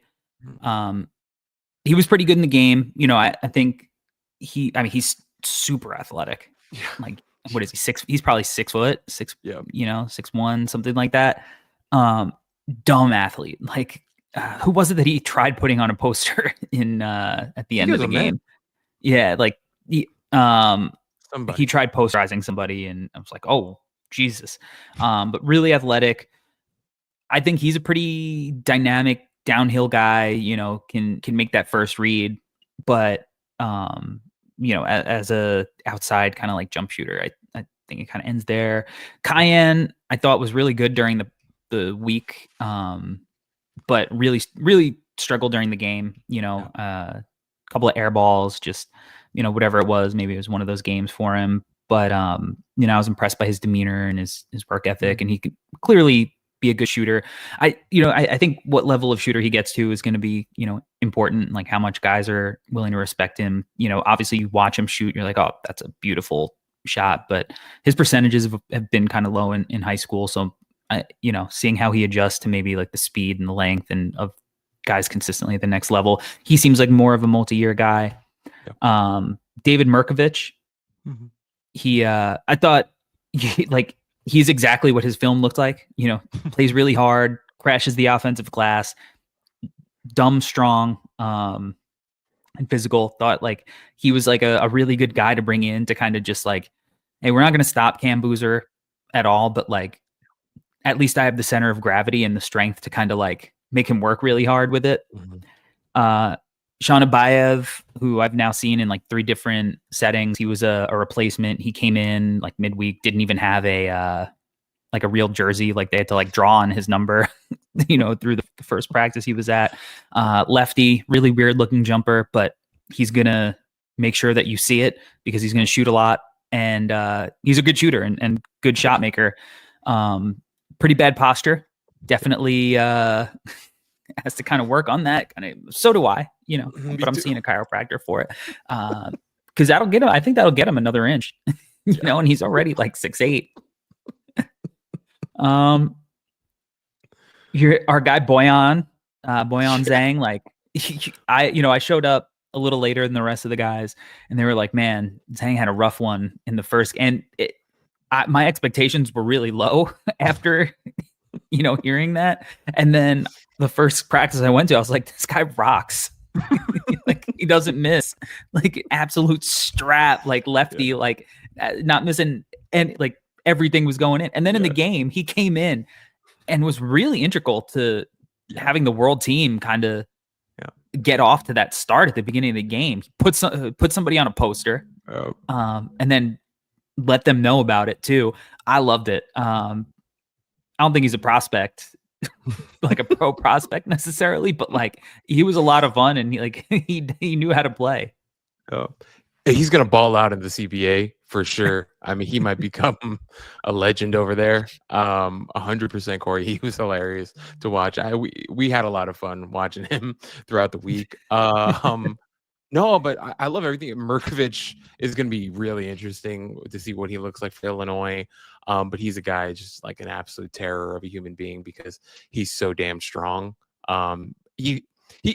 he was pretty good in the game. I think he's super athletic. Yeah. Like, what is he? He's probably 6 foot, Yeah. 6'1", something like that. Dumb athlete. Like, who was it that he tried putting on a poster in at the end of the game? Yeah, like he tried posterizing somebody, and I was like, oh Jesus. But really athletic. I think he's a pretty dynamic downhill guy, can make that first read, but as a outside kind of like jump shooter, I think it kind of ends there. Cayenne, I thought was really good during the week, but really struggled during the game. A couple of air balls, just whatever it was. Maybe it was one of those games for him. But I was impressed by his demeanor and his work ethic, and he could clearly be a good shooter. I think what level of shooter he gets to is going to be, important, like how much guys are willing to respect him. Obviously you watch him shoot, you're like, oh, that's a beautiful shot, but his percentages have been kind of low in high school. So, seeing how he adjusts to maybe like the speed and the length and of guys consistently at the next level, he seems like more of a multi-year guy. Yep. David Merkovich, I thought he's exactly what his film looked like, plays really hard, crashes the offensive glass, dumb, strong, and physical. Thought like he was like a really good guy to bring in to kind of just like, hey, we're not going to stop Cam Boozer at all, but like, at least I have the center of gravity and the strength to kind of like make him work really hard with it. Sean Abayev, who I've now seen in like 3 different settings. He was a replacement. He came in like midweek, didn't even have a real jersey. Like they had to like draw on his number, through the first practice he was at. Lefty, really weird looking jumper, but he's going to make sure that you see it because he's going to shoot a lot. And he's a good shooter and good shot maker. Pretty bad posture. Definitely has to kind of work on that. So do I, but I'm seeing a chiropractor for it. Cause that'll get him. I think that'll get him another inch, and he's already like 6'8". Our guy Boyan Zhang, like I showed up a little later than the rest of the guys and they were like, man, Zhang had a rough one in the first, and my expectations were really low after, hearing that. And then the first practice I went to, I was like, this guy rocks. Like he doesn't miss, like absolute strap, like lefty, like not missing, and like everything was going in. And then in the game, he came in and was really integral to having the world team kind of get off to that start at the beginning of the game. He put somebody on a poster, and then let them know about it too. I loved it. I don't think he's a prospect, like a pro prospect necessarily, but like he was a lot of fun and he knew how to play. He's gonna ball out in the CBA for sure. I mean, he might become a legend over there. 100%, Corey. He was hilarious to watch. We had a lot of fun watching him throughout the week. No, but I love everything. Merkovich is going to be really interesting to see what he looks like for Illinois. But he's a guy just like an absolute terror of a human being because he's so damn strong. He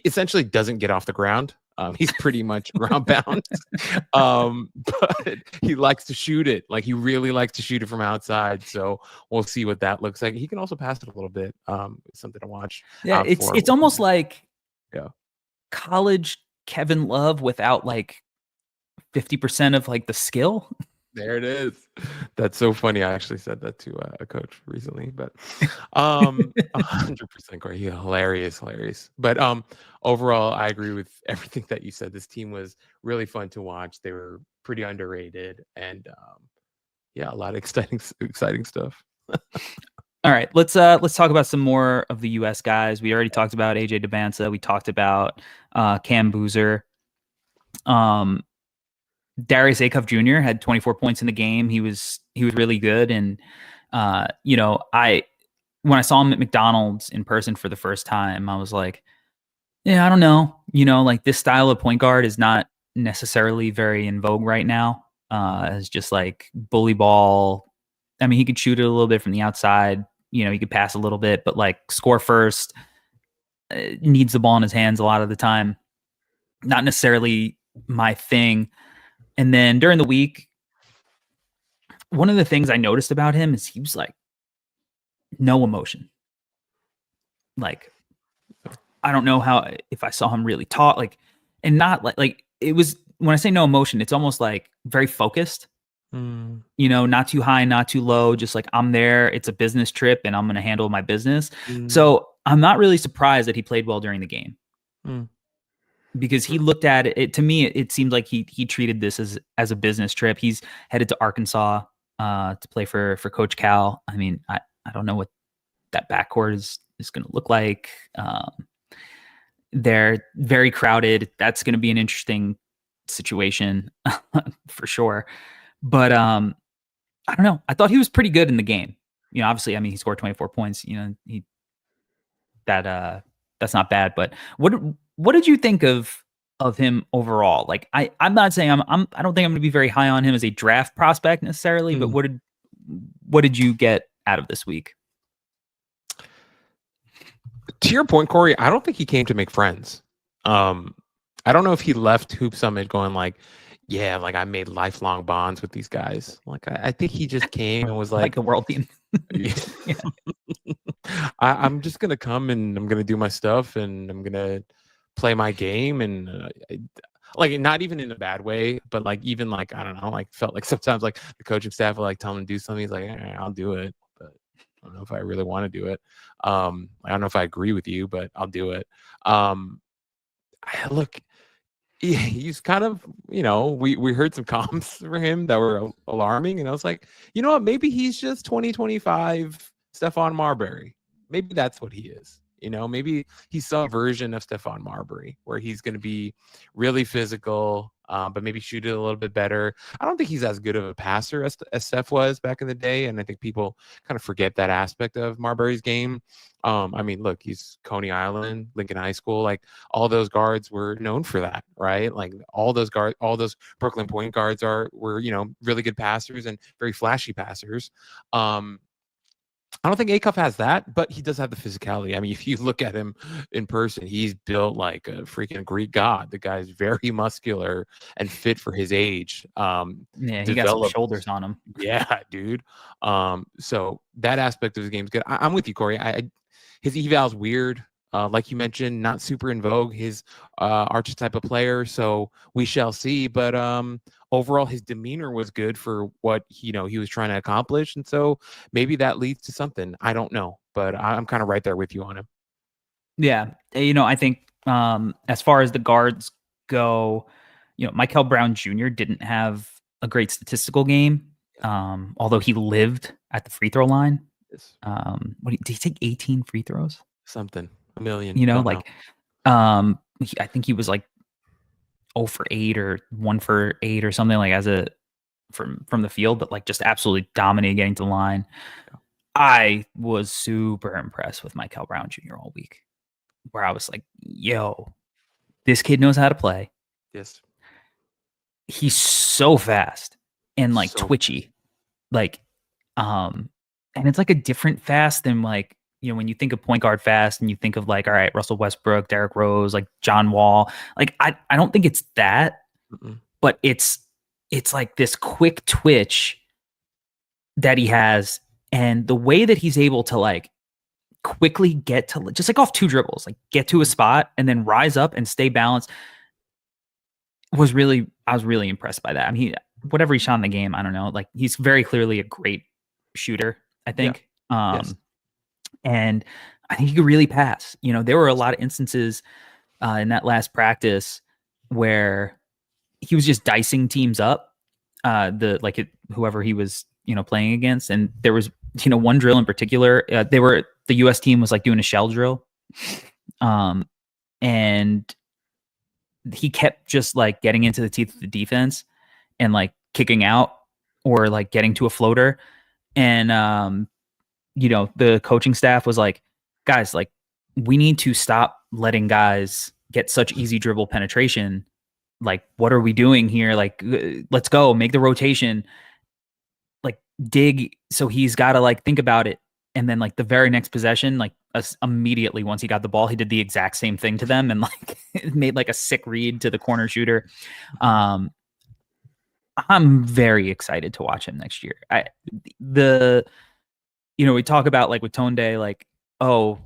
essentially doesn't get off the ground. He's pretty much ground bound. But he likes to shoot it. Like he really likes to shoot it from outside. So we'll see what that looks like. He can also pass it a little bit. Something to watch. Yeah, it's almost like yeah, college Kevin Love without like 50% of like the skill. There it is. That's so funny. I actually said that to a coach recently, but 100% Corey. Yeah, hilarious. But overall, I agree with everything that you said. This team was really fun to watch. They were pretty underrated, and yeah, a lot of exciting stuff. All right, let's talk about some more of the U.S. guys. We already talked about AJ Debanza. We talked about Cam Boozer. Um, Darius Acuff Jr. had 24 points in the game. He was really good. And when I saw him at McDonald's in person for the first time, I was like, yeah, I don't know. Like this style of point guard is not necessarily very in vogue right now. It's just like bully ball. I mean, he could shoot it a little bit from the outside. He could pass a little bit, but like score first, needs the ball in his hands a lot of the time. Not necessarily my thing. And then during the week, one of the things I noticed about him is he was like no emotion. Like, I don't know if I saw him really talk, like, and not like it was, when I say no emotion, it's almost like very focused, not too high, not too low. Just like, I'm there. It's a business trip and I'm going to handle my business. So I'm not really surprised that he played well during the game. Because he looked at it, to me, it seemed like he treated this as a business trip. He's headed to Arkansas to play for Coach Cal. I mean, I don't know what that backcourt is going to look like. They're very crowded. That's going to be an interesting situation for sure. But I don't know. I thought he was pretty good in the game. Obviously, I mean, he scored 24 points. That's not bad. But what did you think of him overall? Like, I'm not saying I don't think I'm going to be very high on him as a draft prospect necessarily. But what did you get out of this week? To your point, Corey, I don't think he came to make friends. I don't know if he left Hoop Summit going like, yeah, like I made lifelong bonds with these guys. Like I think he just came and was like a world team. I'm just gonna come and I'm gonna do my stuff and I'm gonna play my game and like not even in a bad way, but like even like I don't know, like felt like sometimes like the coaching staff will like tell him to do something. He's like, I'll do it, but I don't know if I really want to do it. I don't know if I agree with you, but I'll do it. Look, he's kind of, we heard some comps for him that were alarming, and I was like, you know what, maybe he's just 2025 Stephon Marbury. Maybe that's what he is. Maybe he's some version of Stephon Marbury where he's going to be really physical, but maybe shoot it a little bit better. I don't think he's as good of a passer as Steph was back in the day, and I think people kind of forget that aspect of Marbury's game. I mean, look, he's Coney Island, Lincoln High School. Like all those guards were known for that, right? Like all those Brooklyn point guards were really good passers and very flashy passers. I don't think Acuff has that, but he does have the physicality. I mean, if you look at him in person, he's built like a freaking Greek god. The guy's very muscular and fit for his age. Yeah, he got some shoulders on him. Yeah, dude. So that aspect of his game is good. I'm with you, Corey. His eval's weird. Like you mentioned, not super in vogue. His archetype of player. So we shall see. But overall, his demeanor was good for what he was trying to accomplish, and so maybe that leads to something. I don't know, but I'm kind of right there with you on him. Yeah, I think as far as the guards go, Michael Brown Jr. didn't have a great statistical game, although he lived at the free throw line. Yes. Did he take 18 free throws? Something. A million. I think he was like 0 for 8 or 1 for 8 or something, like from the field, but like just absolutely dominated getting to the line. Yeah. I was super impressed with Michael Brown Jr. all week, where I was like, yo, this kid knows how to play. Yes. He's so fast and like twitchy. Like, and it's like a different fast than like, when you think of point guard fast and you think of like, all right, Russell Westbrook, Derrick Rose, like John Wall, like I don't think it's that, but it's like this quick twitch that he has, and the way that he's able to like quickly get to just like off 2 dribbles, like get to a spot and then rise up and stay balanced I was really impressed by that. I mean, whatever he shot in the game, I don't know, like he's very clearly a great shooter, I think. Yeah. Yes. And I think he could really pass. There were a lot of instances in that last practice where he was just dicing teams up, whoever he was, playing against. And there was, one drill in particular. The U.S. team was like doing a shell drill, and he kept just like getting into the teeth of the defense and like kicking out or like getting to a floater. And, the coaching staff was like, guys, like we need to stop letting guys get such easy dribble penetration. Like, what are we doing here? Like, let's go make the rotation, like dig. So he's got to like think about it. And then like the very next possession, like immediately once he got the ball, he did the exact same thing to them and like made like a sick read to the corner shooter. I'm very excited to watch him next year. We talk about like with Tone Day, like, oh,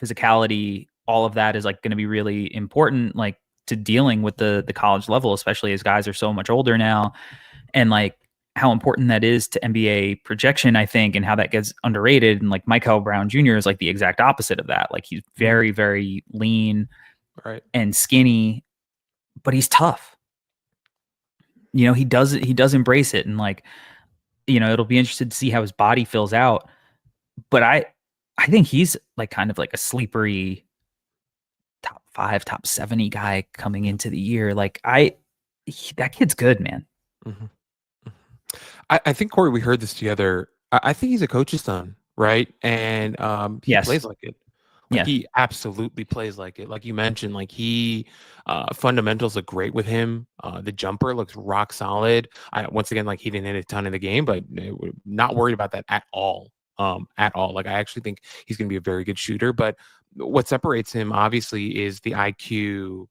physicality, all of that is like going to be really important, like to dealing with the college level, especially as guys are so much older now, and like how important that is to NBA projection, I think, and how that gets underrated. And like Michael Brown Jr. is like the exact opposite of that. Like he's very, very lean, right, and skinny, but he's tough. He does embrace it, and like, it'll be interesting to see how his body fills out. But I think he's like kind of like a sleepery top 5, top 70 guy coming into the year. Like that kid's good, man. Mm-hmm. I think, Corey, we heard this together. I think he's a coach's son, right? And he Yes. plays like it. Like he absolutely plays like it. Like you mentioned, like fundamentals look great with him. The jumper looks rock solid. Once again, like he didn't hit a ton in the game, but not worried about that at all. At all. Like I actually think he's going to be a very good shooter. But what separates him, obviously, is the IQ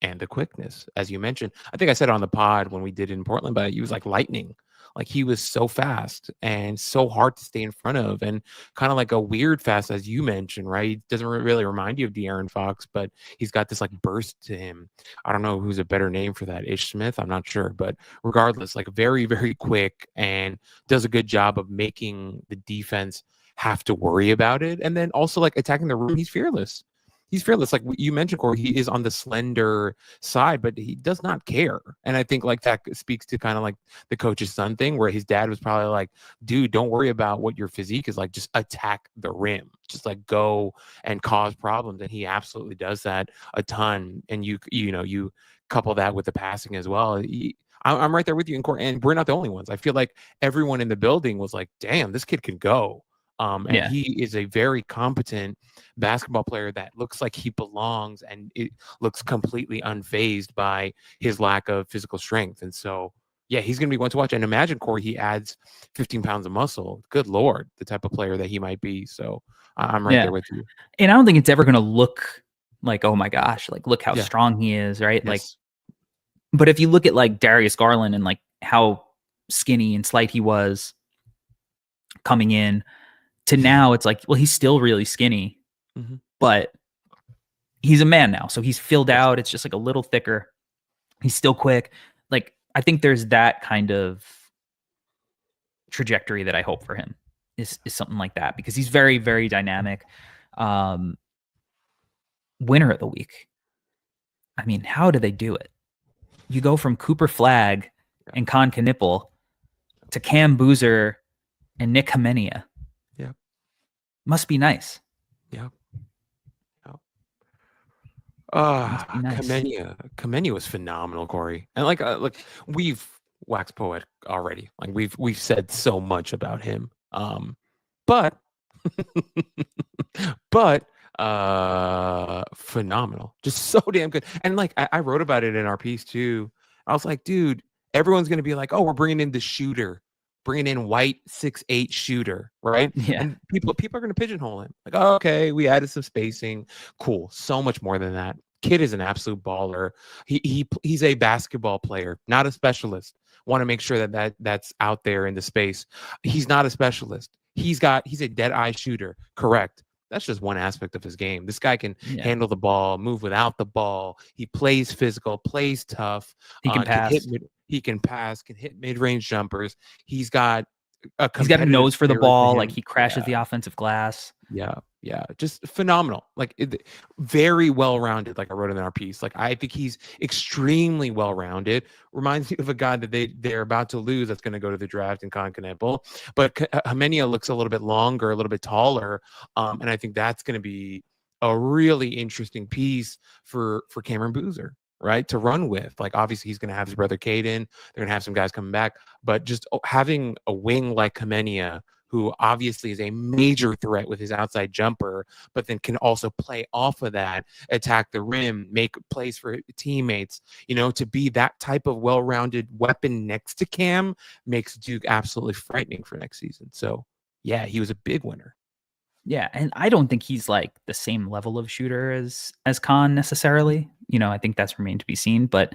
and the quickness, as you mentioned. I think I said on the pod when we did it in Portland, but he was like lightning. Like he was so fast and so hard to stay in front of, and kind of like a weird fast, as you mentioned, right? He doesn't really remind you of De'Aaron Fox, but he's got this like burst to him. I don't know who's a better name for that. Ish Smith? I'm not sure. But regardless, like very, very quick and does a good job of making the defense have to worry about it. And then also like attacking the room, he's fearless. He's fearless. Like you mentioned, Corey, he is on the slender side, but he does not care. And I think like that speaks to kind of like the coach's son thing, where his dad was probably like, dude, don't worry about what your physique is like. Just attack the rim. Just like go and cause problems. And he absolutely does that a ton. And you couple that with the passing as well. I'm right there with you, and we're not the only ones. I feel like everyone in the building was like, damn, this kid can go. He is a very competent basketball player that looks like he belongs, and it looks completely unfazed by his lack of physical strength. And so, yeah, he's going to be one to watch. And imagine, Corey, he adds 15 pounds of muscle. Good Lord, the type of player that he might be. So I'm right there with you. And I don't think it's ever going to look like, oh my gosh, like look how strong he is, right? Yes. Like, but if you look at like Darius Garland and like how skinny and slight he was coming in, to now, it's like, well, he's still really skinny, but he's a man now. So he's filled out. It's just like a little thicker. He's still quick. Like, I think there's that kind of trajectory that I hope for him is something like that, because he's very, very dynamic. Winner of the week. I mean, how do they do it? You go from Cooper Flagg and Con Knipple to Cam Boozer and Nick Hemenia. Must be nice. Yeah. Nice. Kamenia was phenomenal, Corey. And like we've waxed poetic already. Like we've said so much about him. But phenomenal. Just so damn good. And like I wrote about it in our piece too. I was like, dude, everyone's gonna be like, oh, we're bringing in the shooter. Bringing in white 6'8" shooter, right? Yeah. And people are going to pigeonhole him. Like, oh, okay, we added some spacing. Cool. So much more than that. Kid is an absolute baller. He's a basketball player, not a specialist. Want to make sure that's out there in the space. He's not a specialist. He's a dead eye shooter. Correct. That's just one aspect of his game. This guy can handle the ball, move without the ball. He plays physical, plays tough. He can pass. He can pass, can hit mid-range jumpers. He's got a nose for the ball. Like he crashes the offensive glass. Yeah. Just phenomenal. Like very well-rounded. Like I wrote in our piece. Like I think he's extremely well-rounded. Reminds me of a guy that they're about to lose that's going to go to the draft in Con Knipple. But Hemenia looks a little bit longer, a little bit taller, and I think that's going to be a really interesting piece for Cameron Boozer. right, to run with. Like, obviously, he's going to have his brother Caden. They're going to have some guys coming back. But just having a wing like Kamenia, who obviously is a major threat with his outside jumper, but then can also play off of that, attack the rim, make plays for teammates, to be that type of well-rounded weapon next to Cam makes Duke absolutely frightening for next season. So, yeah, he was a big winner. Yeah, and I don't think he's like the same level of shooter as Khan necessarily. I think that's remained to be seen. But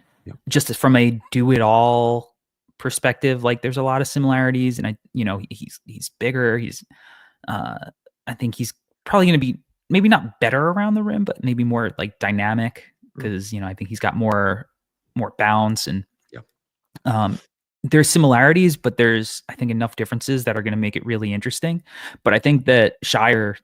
just from a do it all perspective, like there's a lot of similarities, and he's bigger. I think he's probably going to be maybe not better around the rim, but maybe more like dynamic because I think he's got more bounce and there's similarities, but there's, I think, enough differences that are going to make it really interesting. But I think that Shire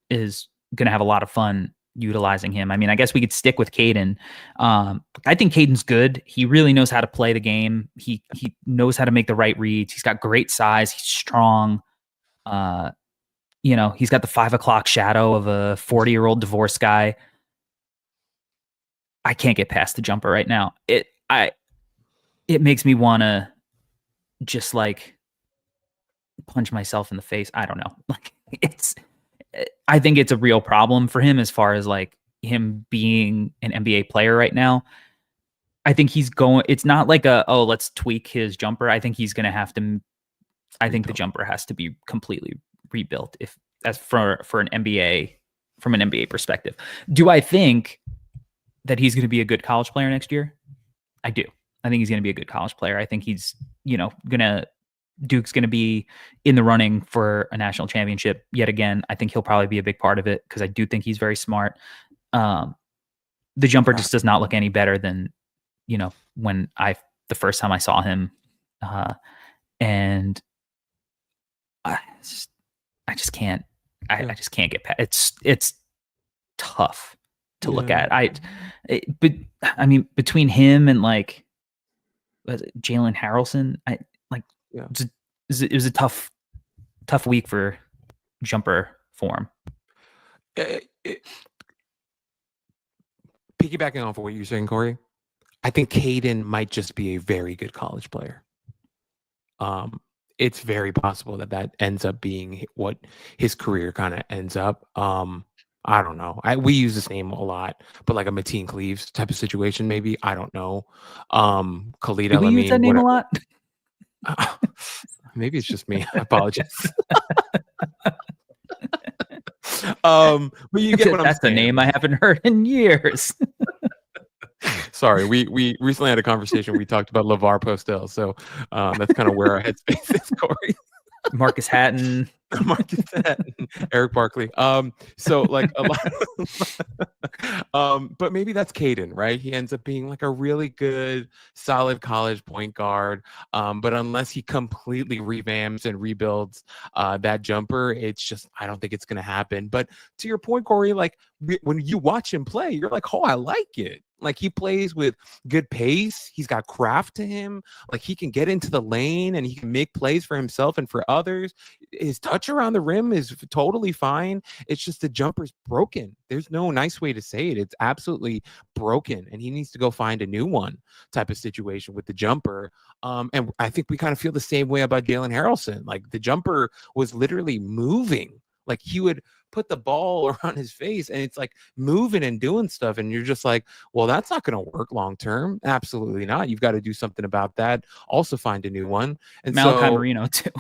is going to have a lot of fun utilizing him. I mean, I guess we could stick with Caden. I think Caden's good. He really knows how to play the game. He knows how to make the right reads. He's got great size. He's strong. He's got the 5 o'clock shadow of a 40-year-old divorced guy. I can't get past the jumper right now. It makes me want to just like punch myself in the face. I don't know. Like I think it's a real problem for him as far as like him being an NBA player right now. I think it's not like let's tweak his jumper. I think he's going to have to, the jumper has to be completely rebuilt if that's for an NBA, from an NBA perspective. Do I think that he's going to be a good college player next year? I do. I think he's going to be a good college player. I think he's, Duke's going to be in the running for a national championship yet again. I think he'll probably be a big part of it because I do think he's very smart. The jumper just does not look any better than, when the first time I saw him. And I just can't get past. It's tough to look at. But I mean, between him and like, Jalen Harrelson, it was a tough week for jumper form. Piggybacking off of what you're saying, Corey, I think Caden might just be a very good college player. It's very possible that ends up being what his career kind of ends up. I don't know. We use this name a lot, but like a Mateen Cleaves type of situation, maybe. I don't know. Khalid Do we use that name a lot? Maybe it's just me. I apologize. But you get what I'm saying. That's a name I haven't heard in years. Sorry, we recently had a conversation. We talked about LeVar Postel, so that's kind of where our headspace is, Corey. Marcus Hatton. Eric Barkley. So like a lot but maybe that's Caden, right? He ends up being like a really good, solid college point guard. But unless he completely revamps and rebuilds that jumper, it's just, I don't think it's gonna happen. But to your point, Corey, like when you watch him play, you're like, oh, I like it. Like he plays with good pace. He's got craft to him. Like he can get into the lane and he can make plays for himself and for others. His touch around the rim is totally fine. It's just the jumper's broken. There's no nice way to say it. It's absolutely broken, and he needs to go find a new one type of situation with the jumper. And I think we kind of feel the same way about Jalen Harrelson. Like the jumper was literally moving. Like he would put the ball around his face and it's like moving and doing stuff. And you're just like, well, that's not going to work long term. Absolutely not. You've got to do something about that. Also find a new one. And Malachi Marino too.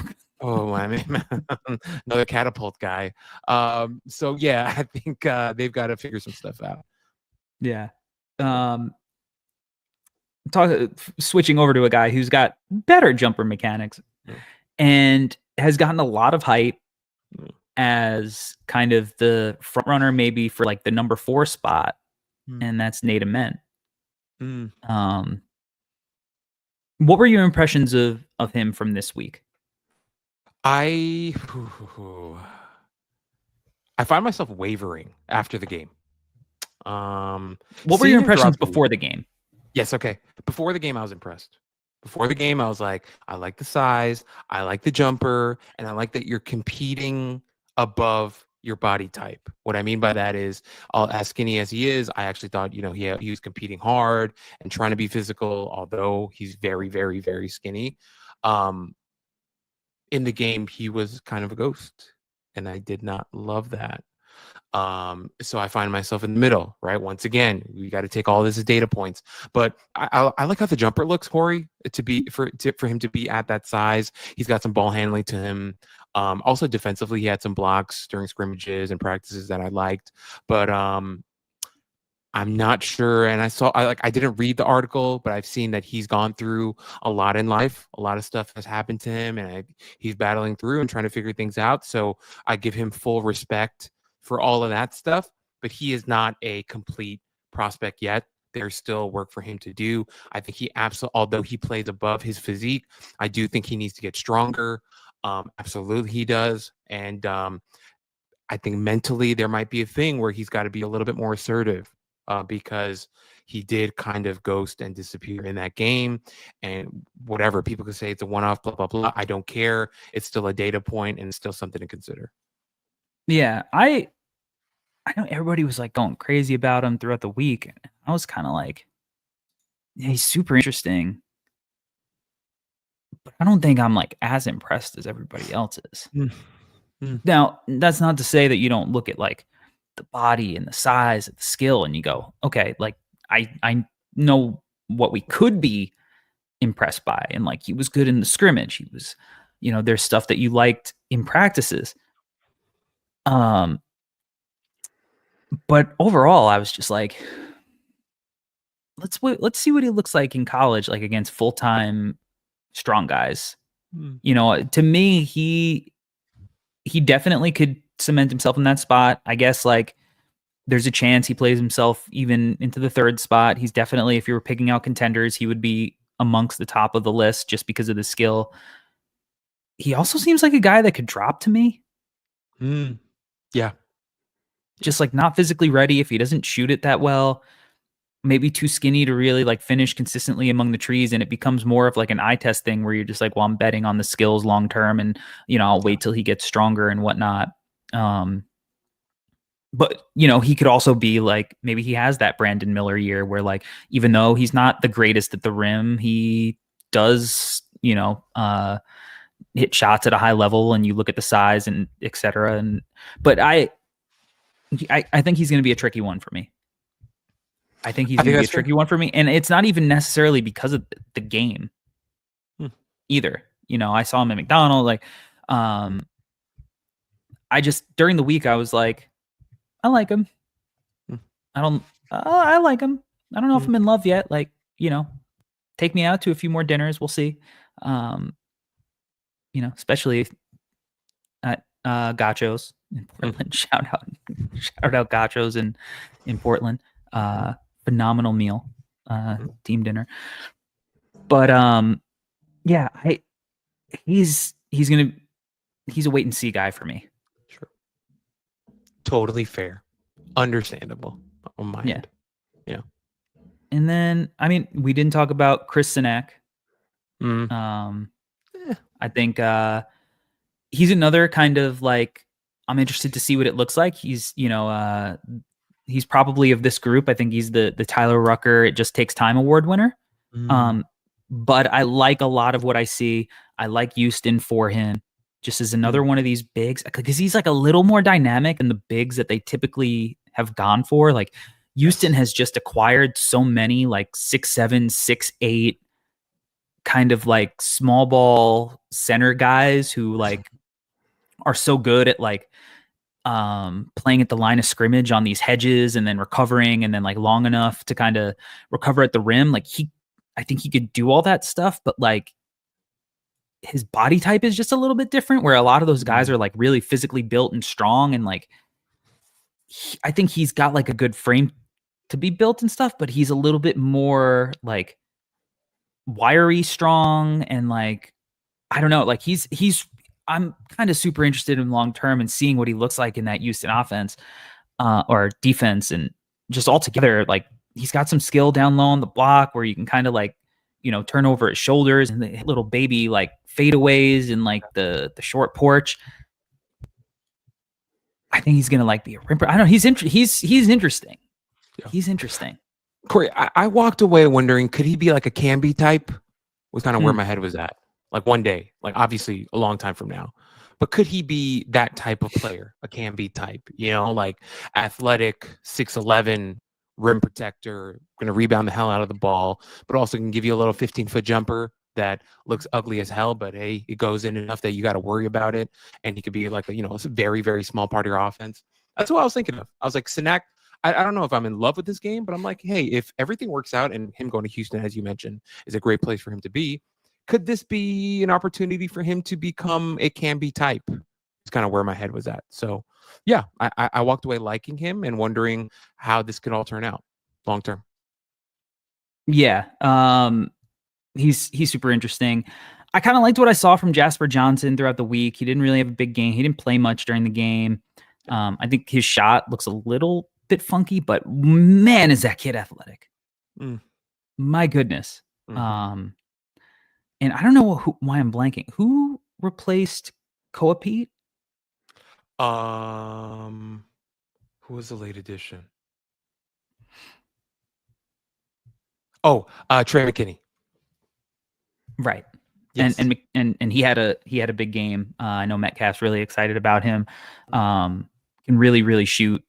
Oh, I mean, another catapult guy. So yeah, I think they've got to figure some stuff out. Yeah. Switching over to a guy who's got better jumper mechanics and has gotten a lot of hype as kind of the front runner, maybe for like the number 4 spot, and that's Nate Amen. What were your impressions of him from this week? I find myself wavering after the game. What were your impressions before the game? Yes, okay. Before the game, I was impressed. Before the game, I was like, I like the size, I like the jumper, and I like that you're competing above your body type. What I mean by that is, as skinny as he is, I actually thought, he was competing hard and trying to be physical, although he's very, very, very skinny. In the game, he was kind of a ghost, and I did not love that. So I find myself in the middle, right? Once again, we got to take all this as data points. But I like how the jumper looks, Corey, for him to be at that size. He's got some ball handling to him. Also defensively, he had some blocks during scrimmages and practices that I liked. But I'm not sure. And I didn't read the article, but I've seen that he's gone through a lot in life. A lot of stuff has happened to him, and he's battling through and trying to figure things out. So I give him full respect for all of that stuff, but he is not a complete prospect yet. There's still work for him to do. I think although he plays above his physique, I do think he needs to get stronger. Absolutely he does. And I think mentally there might be a thing where he's got to be a little bit more assertive, because he did kind of ghost and disappear in that game. And whatever people could say, it's a one-off, blah, blah, blah. I don't care. It's still a data point, and it's still something to consider. Yeah, I know everybody was like going crazy about him throughout the week. I was kind of like, yeah, he's super interesting, but I don't think I'm like as impressed as everybody else is. Now, that's not to say that you don't look at like the body and the size and the skill and you go, okay, like I know what we could be impressed by. And like he was good in the scrimmage. He was, there's stuff that you liked in practices. But overall, I was just like, let's see what he looks like in college, like against full-time strong guys. To me, he definitely could cement himself in that spot. I guess like there's a chance he plays himself even into the third spot. He's definitely, if you were picking out contenders, he would be amongst the top of the list just because of the skill. He also seems like a guy that could drop to me. Yeah. Just like not physically ready if he doesn't shoot it that well. Maybe too skinny to really like finish consistently among the trees, and it becomes more of like an eye test thing where you're just like, well, I'm betting on the skills long term, and I'll wait till he gets stronger and whatnot. But he could also be like, maybe he has that Brandon Miller year where like, even though he's not the greatest at the rim, he does hit shots at a high level, and you look at the size and etc. And but I think he's going to be a tricky one for me. I think he's going to be a tricky one for me. And it's not even necessarily because of the game either. I saw him at McDonald's. Like, I just, during the week, I was like, I like him. I like him. I don't know if I'm in love yet. Like, take me out to a few more dinners. We'll see. Especially at Gachos in Portland. Shout out Gachos in Portland. Phenomenal meal, team dinner. But yeah, he's a wait and see guy for me. Sure. Totally fair. Understandable on my end. Yeah. And then, I mean, we didn't talk about Chris Sinak. I think he's another kind of like, I'm interested to see what it looks like. He's, he's probably of this group. I think he's the Tyler Rucker, It Just Takes Time award winner. But I like a lot of what I see. I like Houston for him, just as another one of these bigs, because he's like a little more dynamic than the bigs that they typically have gone for. Like Houston has just acquired so many like 6'7", 6'8", kind of like small ball center guys who like are so good at like playing at the line of scrimmage on these hedges and then recovering and then like long enough to kind of recover at the rim. Like I think he could do all that stuff, but like his body type is just a little bit different, where a lot of those guys are like really physically built and strong. And like, I think he's got like a good frame to be built and stuff, but he's a little bit more like wiry strong. And like, I don't know, like I'm kind of super interested in long term and seeing what he looks like in that Houston offense or defense, and just altogether, like he's got some skill down low on the block where you can kind of like, turn over his shoulders and the little baby like fadeaways and like the short porch. I think he's gonna like be a rimper. I don't know. He's interesting. Yeah. He's interesting. Corey, I walked away wondering, could he be like a Camby type? Was kind of where Hmm. my head was at. Like one day, like obviously a long time from now. But could he be that type of player, a Camby type? You know, like athletic, 6'11", rim protector, going to rebound the hell out of the ball, but also can give you a little 15-foot jumper that looks ugly as hell, but hey, it goes in enough that you got to worry about it. And he could be like, a very, very small part of your offense. That's what I was thinking of. I was like, Sinak, I don't know if I'm in love with this game, but I'm like, hey, if everything works out and him going to Houston, as you mentioned, is a great place for him to be, could this be an opportunity for him to become a Camby type? It's kind of where my head was at. So, yeah, I walked away liking him and wondering how this could all turn out long term. Yeah. He's super interesting. I kind of liked what I saw from Jasper Johnson throughout the week. He didn't really have a big game. He didn't play much during the game. I think his shot looks a little bit funky, but man, is that kid athletic. My goodness. Mm-hmm. And I don't know why I'm blanking. Who replaced Coapete? Who was the late addition? Oh, Trey McKinney. Right. Yes. And he had a big game. I know Metcalf's really excited about him. Can really, really shoot.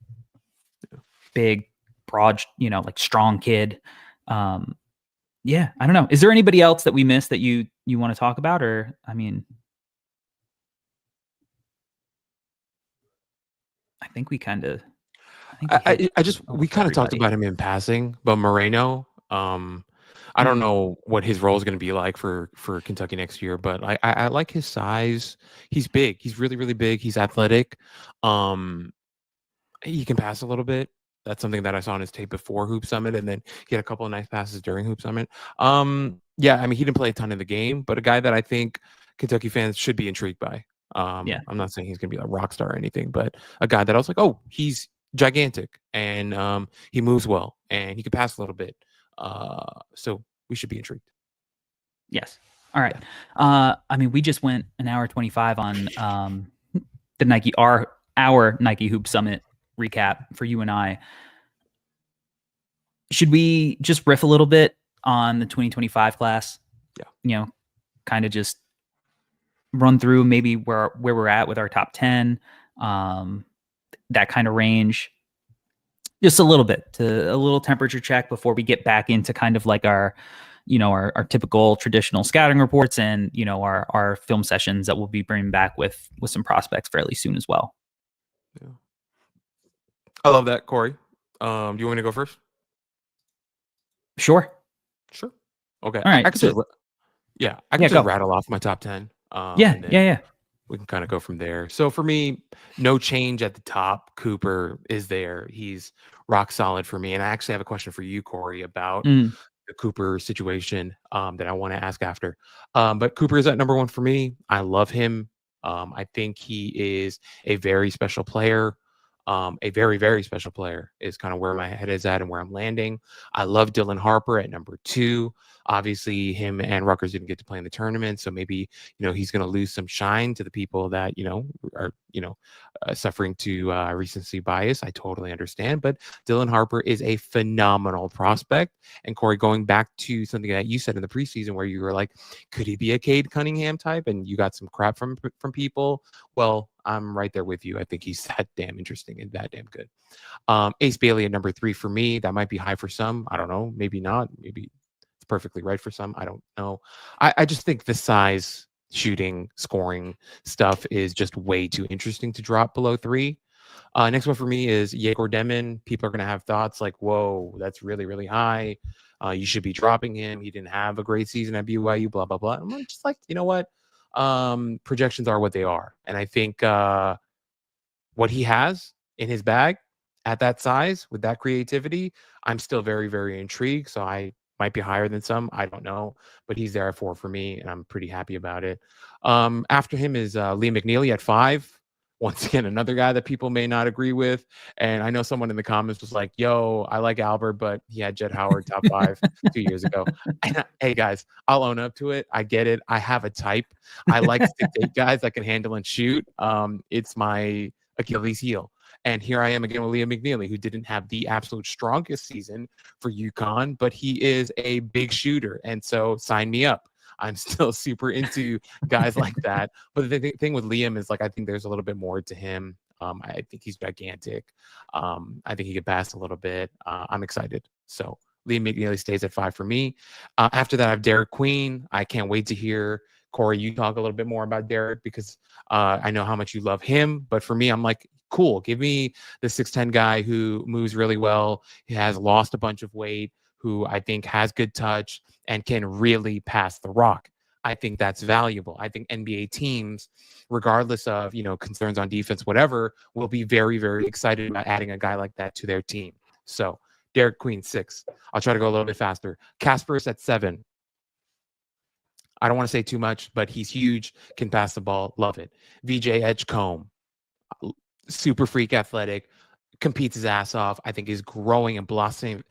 Big, broad, like strong kid. Yeah, I don't know. Is there anybody else that we missed that you want to talk about? Or, I mean, I think we kind of. We kind of talked about him in passing, but Moreno, I don't know what his role is going to be like for Kentucky next year, but I like his size. He's big. He's really, really big. He's athletic. He can pass a little bit. That's something that I saw on his tape before Hoop Summit, and then he had a couple of nice passes during Hoop Summit. Yeah, I mean, he didn't play a ton in the game, but a guy that I think Kentucky fans should be intrigued by. Yeah. I'm not saying he's going to be a rock star or anything, but a guy that I was like, oh, he's gigantic, and he moves well, and he can pass a little bit. So we should be intrigued. Yes. All right. Yeah. I mean, we just went an hour 25 on the Nike our Nike Hoop Summit recap for you and I. Should we just riff a little bit on the 2025 class? Yeah. Kind of just run through maybe where we're at with our top 10, that kind of range. Just a little temperature check before we get back into kind of like our typical traditional scouting reports and, our film sessions that we'll be bringing back with some prospects fairly soon as well. Yeah. I love that, Corey. Do you want me to go first? Sure. Okay. All right. I could just rattle off my top 10. Yeah. We can kind of go from there. So for me, no change at the top. Cooper is there. He's rock solid for me. And I actually have a question for you, Corey, about the Cooper situation that I want to ask after. But Cooper is at number one for me. I love him. I think he is a very special player. A very, very special player is kind of where my head is at and where I'm landing. I love Dylan Harper at number 2. Obviously, him and Rutgers didn't get to play in the tournament, so maybe he's going to lose some shine to the people that are suffering to recency bias. I totally understand, but Dylan Harper is a phenomenal prospect. And Corey, going back to something that you said in the preseason, where you were like, could he be a Cade Cunningham type? And you got some crap from people. Well, I'm right there with you. I think he's that damn interesting and that damn good. Ace Bailey at number 3 for me. That might be high for some. I don't know. Maybe not. Maybe it's perfectly right for some. I don't know. I just think the size, shooting, scoring stuff is just way too interesting to drop below 3. Next one for me is Yegor Demon. People are going to have thoughts like, whoa, that's really, really high. You should be dropping him. He didn't have a great season at BYU, blah, blah, blah. I'm just like, you know what? Projections are what they are. And I think what he has in his bag at that size with that creativity, I'm still very, very intrigued. So I might be higher than some. I don't know. But he's there at 4 for me, and I'm pretty happy about it. After him is Lee McNeely at 5. Once again, another guy that people may not agree with. And I know someone in the comments was like, yo, I like Albert, but he had Jet Howard top 5 2 years ago. And hey, guys, I'll own up to it. I get it. I have a type. I like 6'8" guys that can handle and shoot. It's my Achilles heel. And here I am again with Liam McNeely, who didn't have the absolute strongest season for UConn, but he is a big shooter. And so sign me up. I'm still super into guys like that. But the thing with Liam is, like, I think there's a little bit more to him. I think he's gigantic. I think he could pass a little bit. I'm excited. So Liam McNeely stays at 5 for me. After that, I have Derek Queen. I can't wait to hear, Corey, you talk a little bit more about Derek, because I know how much you love him. But for me, I'm like, cool. Give me the 6'10" guy who moves really well. He has lost a bunch of weight, who I think has good touch and can really pass the rock. I think that's valuable. I think NBA teams, regardless of, concerns on defense, whatever, will be very, very excited about adding a guy like that to their team. So Derek Queen, 6. I'll try to go a little bit faster. Casper's at 7. I don't want to say too much, but he's huge, can pass the ball, love it. VJ Edgecombe, super freak athletic, competes his ass off. I think he's growing and blossoming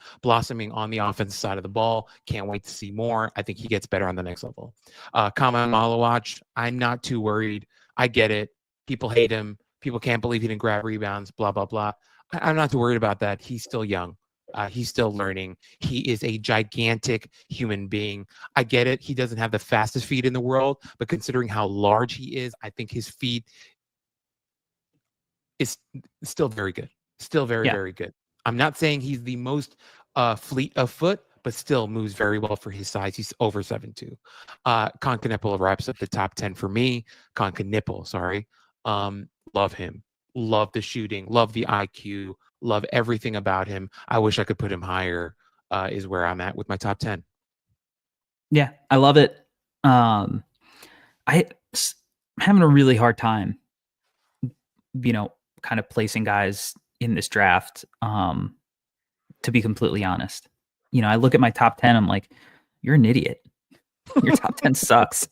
on the offensive side of the ball. Can't wait to see more. I think he gets better on the next level. Kama Malawach, I'm not too worried. I get it. People hate him. People can't believe he didn't grab rebounds, blah, blah, blah. I'm not too worried about that. He's still young. He's still learning. He is a gigantic human being. I get it. He doesn't have the fastest feet in the world, but considering how large he is, I think his feet is still very good. Still very, very good. I'm not saying he's the most fleet of foot, but still moves very well for his size. He's over 7'2". Concanipple wraps up the top 10 for me. Concanipple, sorry. Love him. Love the shooting. Love the IQ. Love everything about him. I wish I could put him higher, is where I'm at with my top 10. Yeah, I love it. I'm having a really hard time, kind of placing guys in this draft, to be completely honest. I look at my top 10, I'm like, you're an idiot. Your top 10 sucks.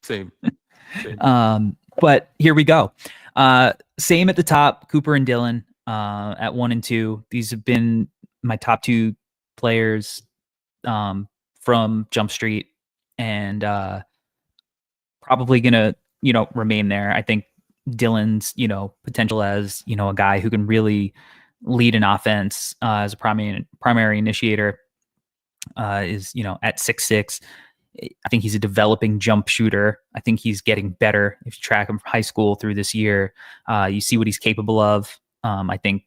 Same. But here we go. Same at the top, Cooper and Dylan at 1 and 2. These have been my top 2 players from Jump Street, and probably gonna, remain there. I think Dylan's, potential as, a guy who can really lead an offense as a primary initiator is, at 6'6". I think he's a developing jump shooter. I think he's getting better. If you track him from high school through this year, you see what he's capable of. I think,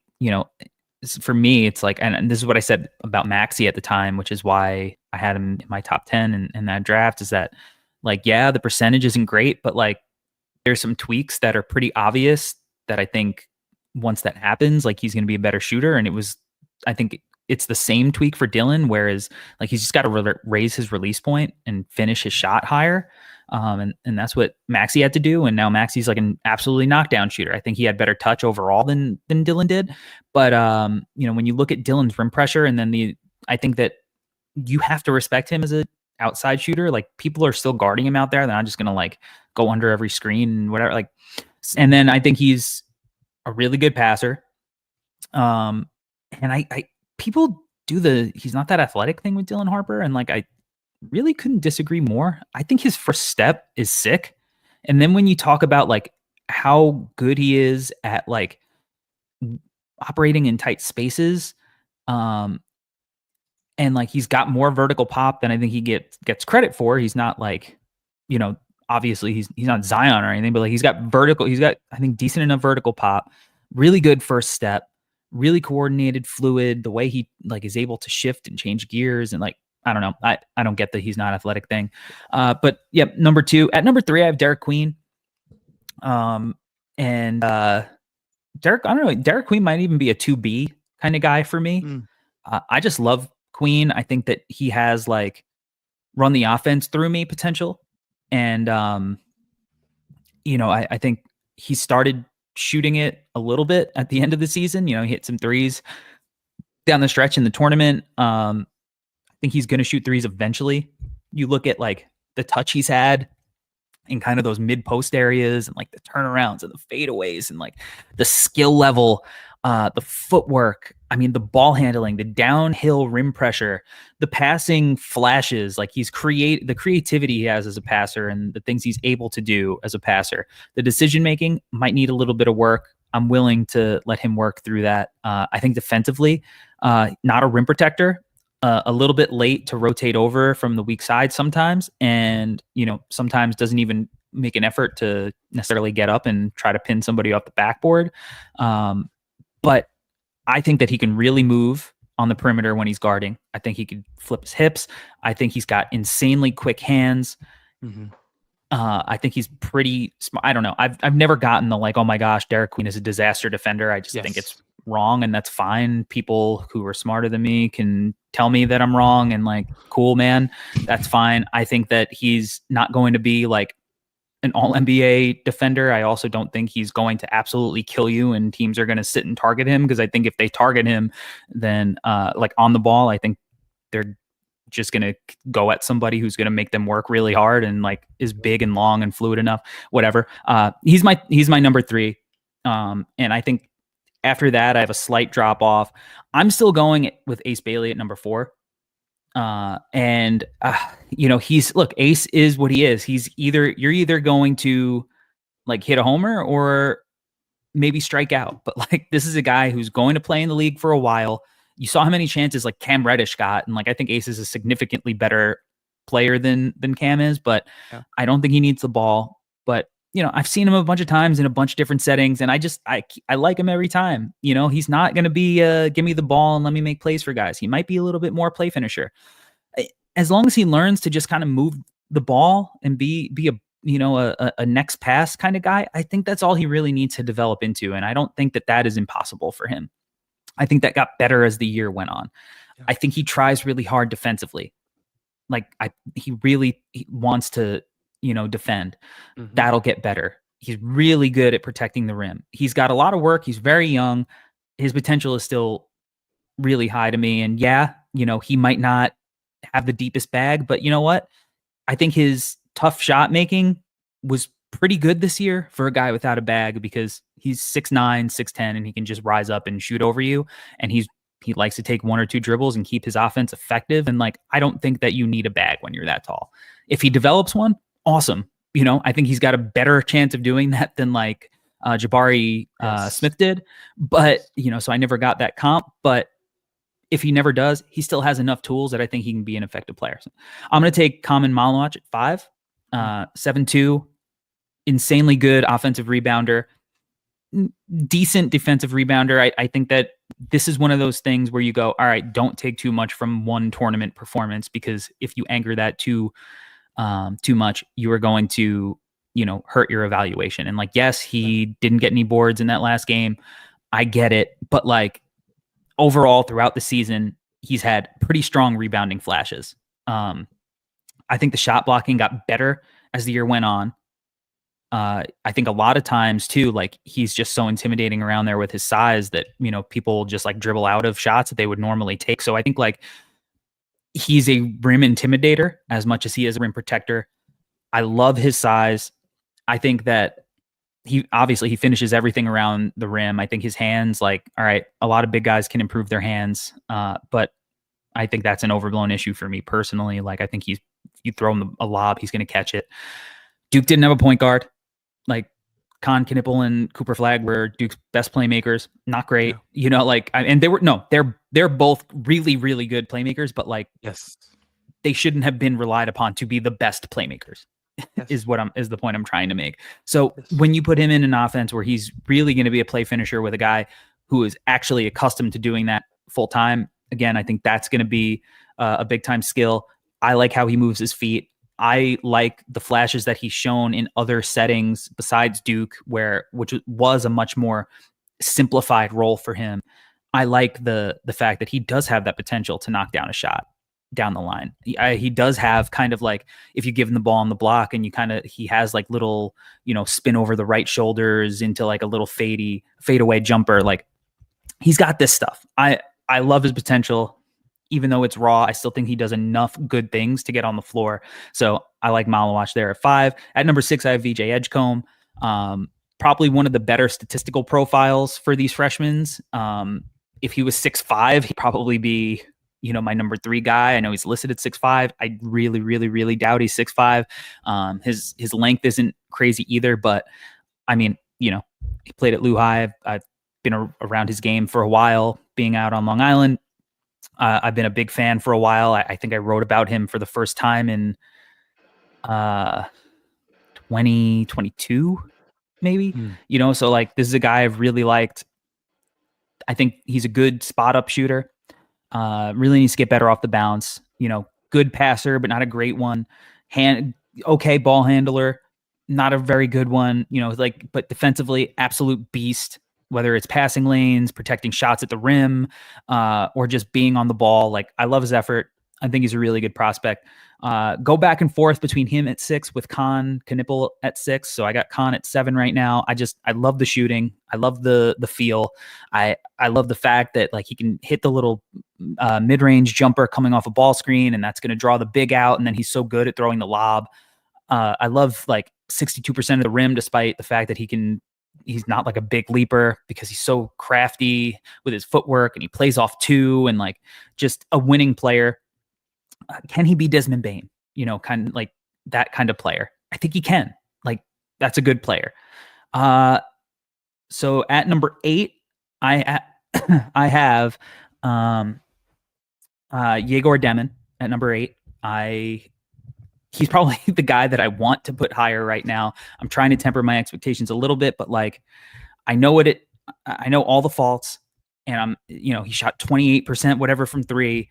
for me, it's like, and this is what I said about Maxey at the time, which is why I had him in my top 10 in that draft, is that, like, yeah, the percentage isn't great, but like there's some tweaks that are pretty obvious that I think once that happens, like, he's going to be a better shooter. And I think it's the same tweak for Dylan, whereas like he's just got to raise his release point and finish his shot higher. And that's what Maxey had to do. And now Maxey's like an absolutely knockdown shooter. I think he had better touch overall than Dylan did. But, when you look at Dylan's rim pressure, and then I think that you have to respect him as a outside shooter. Like, people are still guarding him out there. They're not just going to like go under every screen and whatever. Like, and then I think he's a really good passer. And people do he's not that athletic thing with Dylan Harper. And like, I really couldn't disagree more. I think his first step is sick. And then when you talk about like how good he is at like operating in tight spaces, and like he's got more vertical pop than I think he gets credit for. He's not like, obviously he's not Zion or anything, but like he's got, I think, decent enough vertical pop, really good first step, really coordinated, fluid, the way he like is able to shift and change gears. And like, I don't know. I don't get the he's not athletic thing. But yeah, number 2. At number 3, I have Derek Queen. And Derek, I don't know, Derek Queen might even be a 2B kind of guy for me. I just love Queen. I think that he has like run the offense through me potential. And, I think he started shooting it a little bit at the end of the season. He hit some threes down the stretch in the tournament. I think he's going to shoot threes eventually. You look at like the touch he's had in kind of those mid post areas, and like the turnarounds and the fadeaways, and like the skill level, the footwork, I mean, the ball handling, the downhill rim pressure, the passing flashes, like the creativity he has as a passer and the things he's able to do as a passer. The decision making might need a little bit of work. I'm willing to let him work through that. I think defensively, not a rim protector, a little bit late to rotate over from the weak side sometimes, and sometimes doesn't even make an effort to necessarily get up and try to pin somebody off the backboard. But I think that he can really move on the perimeter when he's guarding. I think he could flip his hips. I think he's got insanely quick hands. Mm-hmm. I think he's pretty smart. I don't know. I've never gotten the like, oh my gosh, Derek Queen is a disaster defender. I just think it's wrong, and that's fine. People who are smarter than me can tell me that I'm wrong, and like, cool, man, that's fine. I think that he's not going to be like an all NBA defender. I also don't think he's going to absolutely kill you and teams are going to sit and target him, because I think if they target him, then like on the ball, I think they're just going to go at somebody who's going to make them work really hard and like is big and long and fluid enough, whatever. He's my number 3. And I think after that, I have a slight drop off. I'm still going with Ace Bailey at number 4. Ace is what he is. You're either going to like hit a homer or maybe strike out. But like, this is a guy who's going to play in the league for a while. You saw how many chances like Cam Reddish got. And like, I think Ace is a significantly better player than Cam is, but yeah. I don't think he needs the ball. But I've seen him a bunch of times in a bunch of different settings, and I like him every time. He's not going to be give me the ball and let me make plays for guys. He might be a little bit more play finisher. As long as he learns to just kind of move the ball and be a next pass kind of guy, I think that's all he really needs to develop into. And I don't think that is impossible for him. I think that got better as the year went on. Yeah. I think he tries really hard defensively. Like he wants to defend. Mm-hmm. That'll get better. He's really good at protecting the rim. He's got a lot of work. He's very young. His potential is still really high to me. And yeah, he might not have the deepest bag, but you know what? I think his tough shot making was pretty good this year for a guy without a bag, because he's 6'9", 6'10", and he can just rise up and shoot over you. And he likes to take 1 or 2 dribbles and keep his offense effective. And like, I don't think that you need a bag when you're that tall. If he develops one, awesome. I think he's got a better chance of doing that than like Jabari Smith did. But, so I never got that comp. But if he never does, he still has enough tools that I think he can be an effective player. So I'm going to take Kamen Malamud at 5, 7'2", insanely good offensive rebounder, decent defensive rebounder. I think that this is one of those things where you go, all right, don't take too much from one tournament performance, because if you anchor that too much, you are going to, hurt your evaluation. And like, yes, he didn't get any boards in that last game. I get it. But like, overall throughout the season, he's had pretty strong rebounding flashes. I think the shot blocking got better as the year went on. I think a lot of times too, like he's just so intimidating around there with his size that, people just like dribble out of shots that they would normally take. So I think like he's a rim intimidator as much as he is a rim protector. I love his size. I think that he finishes everything around the rim. I think his hands, like, all right, a lot of big guys can improve their hands. But I think that's an overblown issue for me personally. Like, I think you throw him a lob, he's going to catch it. Duke didn't have a point guard. Like, Con Knipple and Cooper Flagg were Duke's best playmakers. Not great, and they're both really, really good playmakers, but like, yes, they shouldn't have been relied upon to be the best playmakers. Yes. is the point I'm trying to make. So when you put him in an offense where he's really going to be a play finisher with a guy who is actually accustomed to doing that full time, again, I think that's going to be a big time skill. I like how he moves his feet. I like the flashes that he's shown in other settings besides Duke, which was a much more simplified role for him. I like the fact that he does have that potential to knock down a shot down the line. He does have kind of like, if you give him the ball on the block and he has like little, spin over the right shoulders into like a little fadeaway jumper. Like, he's got this stuff. I love his potential. Even though it's raw, I still think he does enough good things to get on the floor. So I like Malawach there at 5. At number 6, I have VJ Edgecombe. Probably one of the better statistical profiles for these freshmen. if he was 6'5", he'd probably be, my number 3 guy. I know he's listed at 6'5". I really, really, really doubt he's 6'5". His length isn't crazy either, but I mean, he played at Lehigh. I've been around his game for a while, being out on Long Island. I've been a big fan for a while. I think I wrote about him for the first time in 2022, maybe. So like, this is a guy I've really liked. I think he's a good spot up shooter. Really needs to get better off the bounce. Good passer, but not a great one. Okay ball handler, not a very good one. But defensively, absolute beast. Whether it's passing lanes, protecting shots at the rim, or just being on the ball. Like, I love his effort. I think he's a really good prospect. Go back and forth between him at 6 with Knipple at 6. So I got Con at 7 right now. I love the shooting. I love the feel. I love the fact that like he can hit the little mid-range jumper coming off a ball screen, and that's going to draw the big out. And then he's so good at throwing the lob. I love like 62% of the rim, despite the fact that he's not like a big leaper, because he's so crafty with his footwork and he plays off 2 and like just a winning player. Can he be Desmond Bain? Kind of like that kind of player. I think he can. Like, that's a good player. So at number 8, I have Yegor Demin at number 8. He's probably the guy that I want to put higher right now. I'm trying to temper my expectations a little bit, but like, I know all the faults, and he shot 28%, whatever, from 3.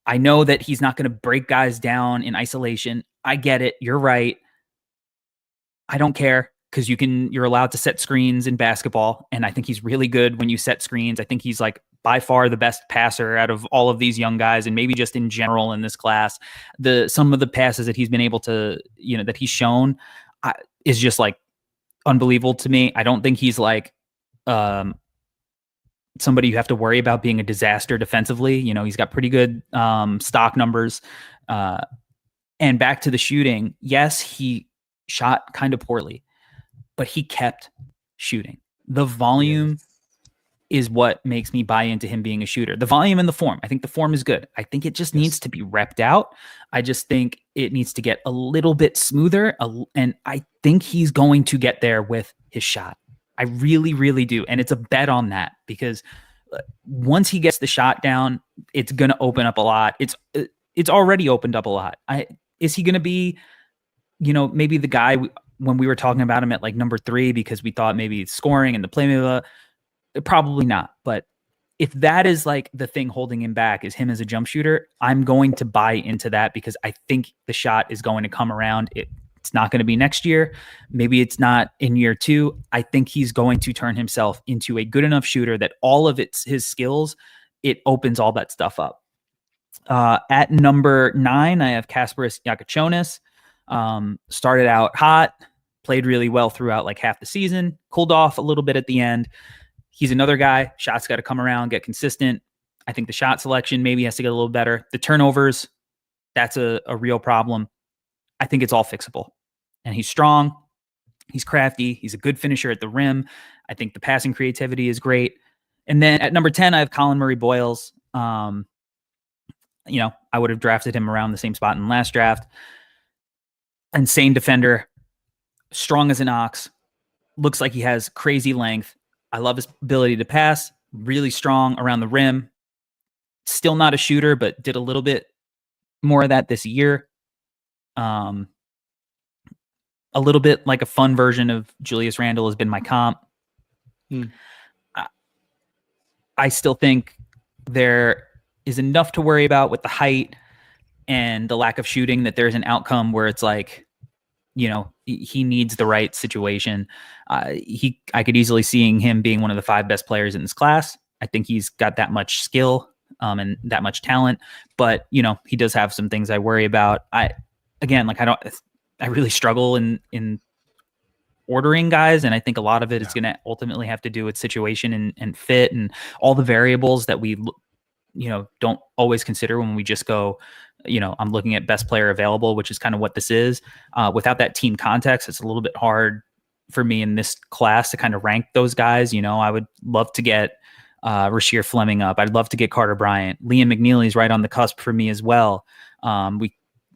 I know that he's not going to break guys down in isolation. I get it. You're right. I don't care, because you're allowed to set screens in basketball. And I think he's really good when you set screens. I think he's like by far the best passer out of all of these young guys, and maybe just in general in this class. Some of the passes that he's been able to, that he's shown is just like unbelievable to me. I don't think he's like somebody you have to worry about being a disaster defensively. He's got pretty good stock numbers. And back to the shooting. Yes, he shot kind of poorly, but he kept shooting. The volume is what makes me buy into him being a shooter. The volume and the form. I think the form is good. I think it just needs to be repped out. I just think it needs to get a little bit smoother. And I think he's going to get there with his shot. I really, really do. And it's a bet on that, because once he gets the shot down, it's going to open up a lot. It's already opened up a lot. Is he going to be, maybe the guy when we were talking about him at like number 3, because we thought maybe scoring and the playmaker? Probably not. But if that is like the thing holding him back, is him as a jump shooter, I'm going to buy into that, because I think the shot is going to come around. It's not going to be next year. Maybe it's not in year 2. I think he's going to turn himself into a good enough shooter that all of his skills, it opens all that stuff up. At number 9, I have Kasparas Yakachonis. Started out hot, played really well throughout like half the season, cooled off a little bit at the end. He's another guy. Shots got to come around, get consistent. I think the shot selection maybe has to get a little better. The turnovers, that's a real problem. I think it's all fixable. And he's strong. He's crafty. He's a good finisher at the rim. I think the passing creativity is great. And then at number 10, I have Colin Murray-Boyles. I would have drafted him around the same spot in the last draft. Insane defender. Strong as an ox. Looks like he has crazy length. I love his ability to pass. Really strong around the rim. Still not a shooter, but did a little bit more of that this year. A little bit like a fun version of Julius Randle has been my comp. I still think there is enough to worry about with the height and the lack of shooting that there's an outcome where it's like, he needs the right situation. I could easily seeing him being one of the 5 best players in this class. I think he's got that much skill and that much talent, but he does have some things I worry about. I really struggle in ordering guys, and I think a lot of it is going to ultimately have to do with situation and fit and all the variables that we don't always consider when we just go, I'm looking at best player available, which is kind of what this is. Without that team context, it's a little bit hard for me in this class to kind of rank those guys. I would love to get Rasheer Fleming up. I'd love to get Carter Bryant. Liam McNeely's right on the cusp for me as well.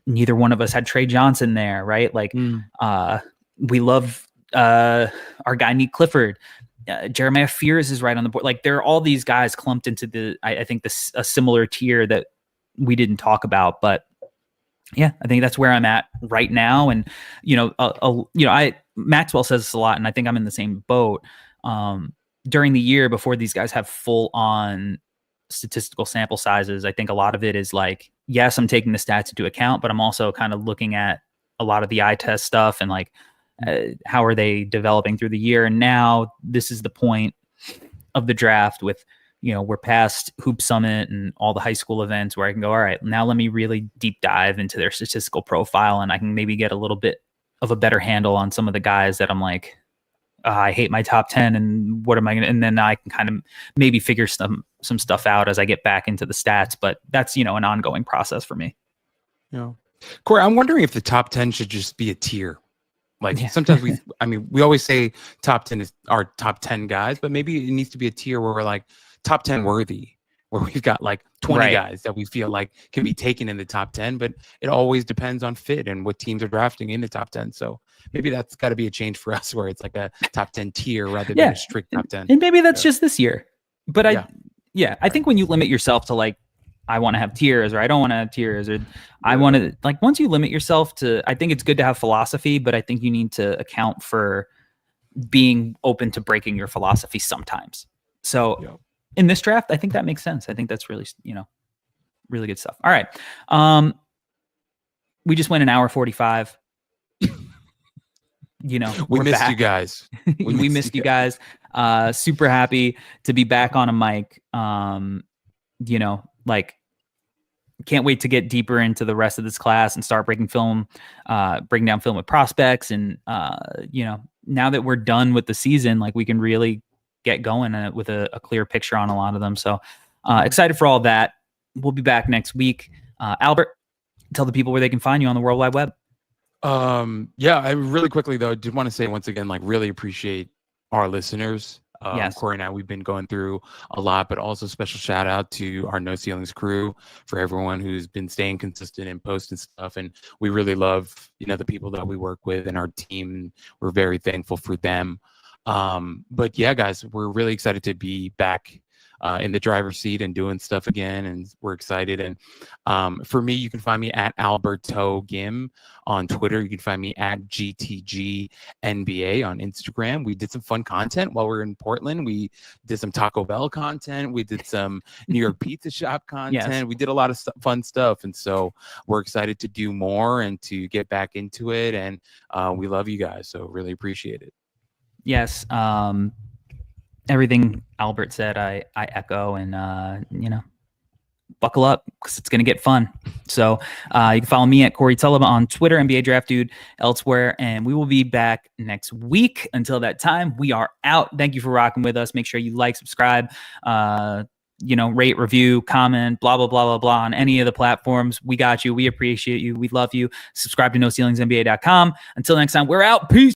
Neither one of us had Trey Johnson there, right? Like, we love our guy Nick Clifford. Jeremiah Fears is right on the board. Like, there are all these guys clumped into I think a similar tier that we didn't talk about, but yeah, I think that's where I'm at right now. And Maxwell says this a lot, and I think I'm in the same boat. During the year before these guys have full on statistical sample sizes, I think a lot of it is like, yes, I'm taking the stats into account, but I'm also kind of looking at a lot of the eye test stuff and like, how are they developing through the year? And now this is the point of the draft with, we're past Hoop Summit and all the high school events where I can go, all right, now let me really deep dive into their statistical profile, and I can maybe get a little bit of a better handle on some of the guys that I'm like, I hate my top 10, and what am I going to, and then I can kind of maybe figure some stuff out as I get back into the stats, but that's, an ongoing process for me. Yeah. Corey, I'm wondering if the top 10 should just be a tier. Like, sometimes we always say top 10 is our top 10 guys, but maybe it needs to be a tier where we're like top 10 worthy, where we've got like 20 guys that we feel like can be taken in the top 10, but it always depends on fit and what teams are drafting in the top 10. So maybe that's got to be a change for us, where it's like a top 10 tier rather than a strict top 10. And maybe that's just this year. But I think when you limit yourself to like, I want to have tiers, or I don't want to have tiers, or I want to, like, once you limit yourself to, I think it's good to have philosophy, but I think you need to account for being open to breaking your philosophy sometimes. So in this draft, I think that makes sense. I think that's really, really good stuff. All right. We just went an hour 45. We missed back. You guys. We missed you guys. Super happy to be back on a mic. Like, can't wait to get deeper into the rest of this class and start breaking down film with prospects. And, now that we're done with the season, like, we can really get going with a clear picture on a lot of them. So excited for all that. We'll be back next week. Albert, tell the people where they can find you on the World Wide Web. I really quickly though, did want to say once again, like, really appreciate our listeners. Yes. Corey and I, we've been going through a lot, but also special shout out to our No Ceilings crew, for everyone who's been staying consistent and posting stuff. And we really love, the people that we work with and our team. We're very thankful for them. But yeah, guys, we're really excited to be back in the driver's seat and doing stuff again, and we're excited. And for me, you can find me at Alberto Gim on Twitter. You can find me at GTG NBA on Instagram. We did some fun content while we were in Portland. We did some Taco Bell content. We did some New York Pizza Shop content. Yes. We did a lot of fun stuff, and so we're excited to do more and to get back into it. And we love you guys, so really appreciate it. Yes. Everything Albert said, I echo, and, buckle up because it's going to get fun. So you can follow me at Corey Tulliva on Twitter, NBA Draft Dude elsewhere, and we will be back next week. Until that time, we are out. Thank you for rocking with us. Make sure you like, subscribe, rate, review, comment, blah, blah, blah, blah, blah on any of the platforms. We got you. We appreciate you. We love you. Subscribe to NoCeilingsNBA.com. Until next time, we're out. Peace.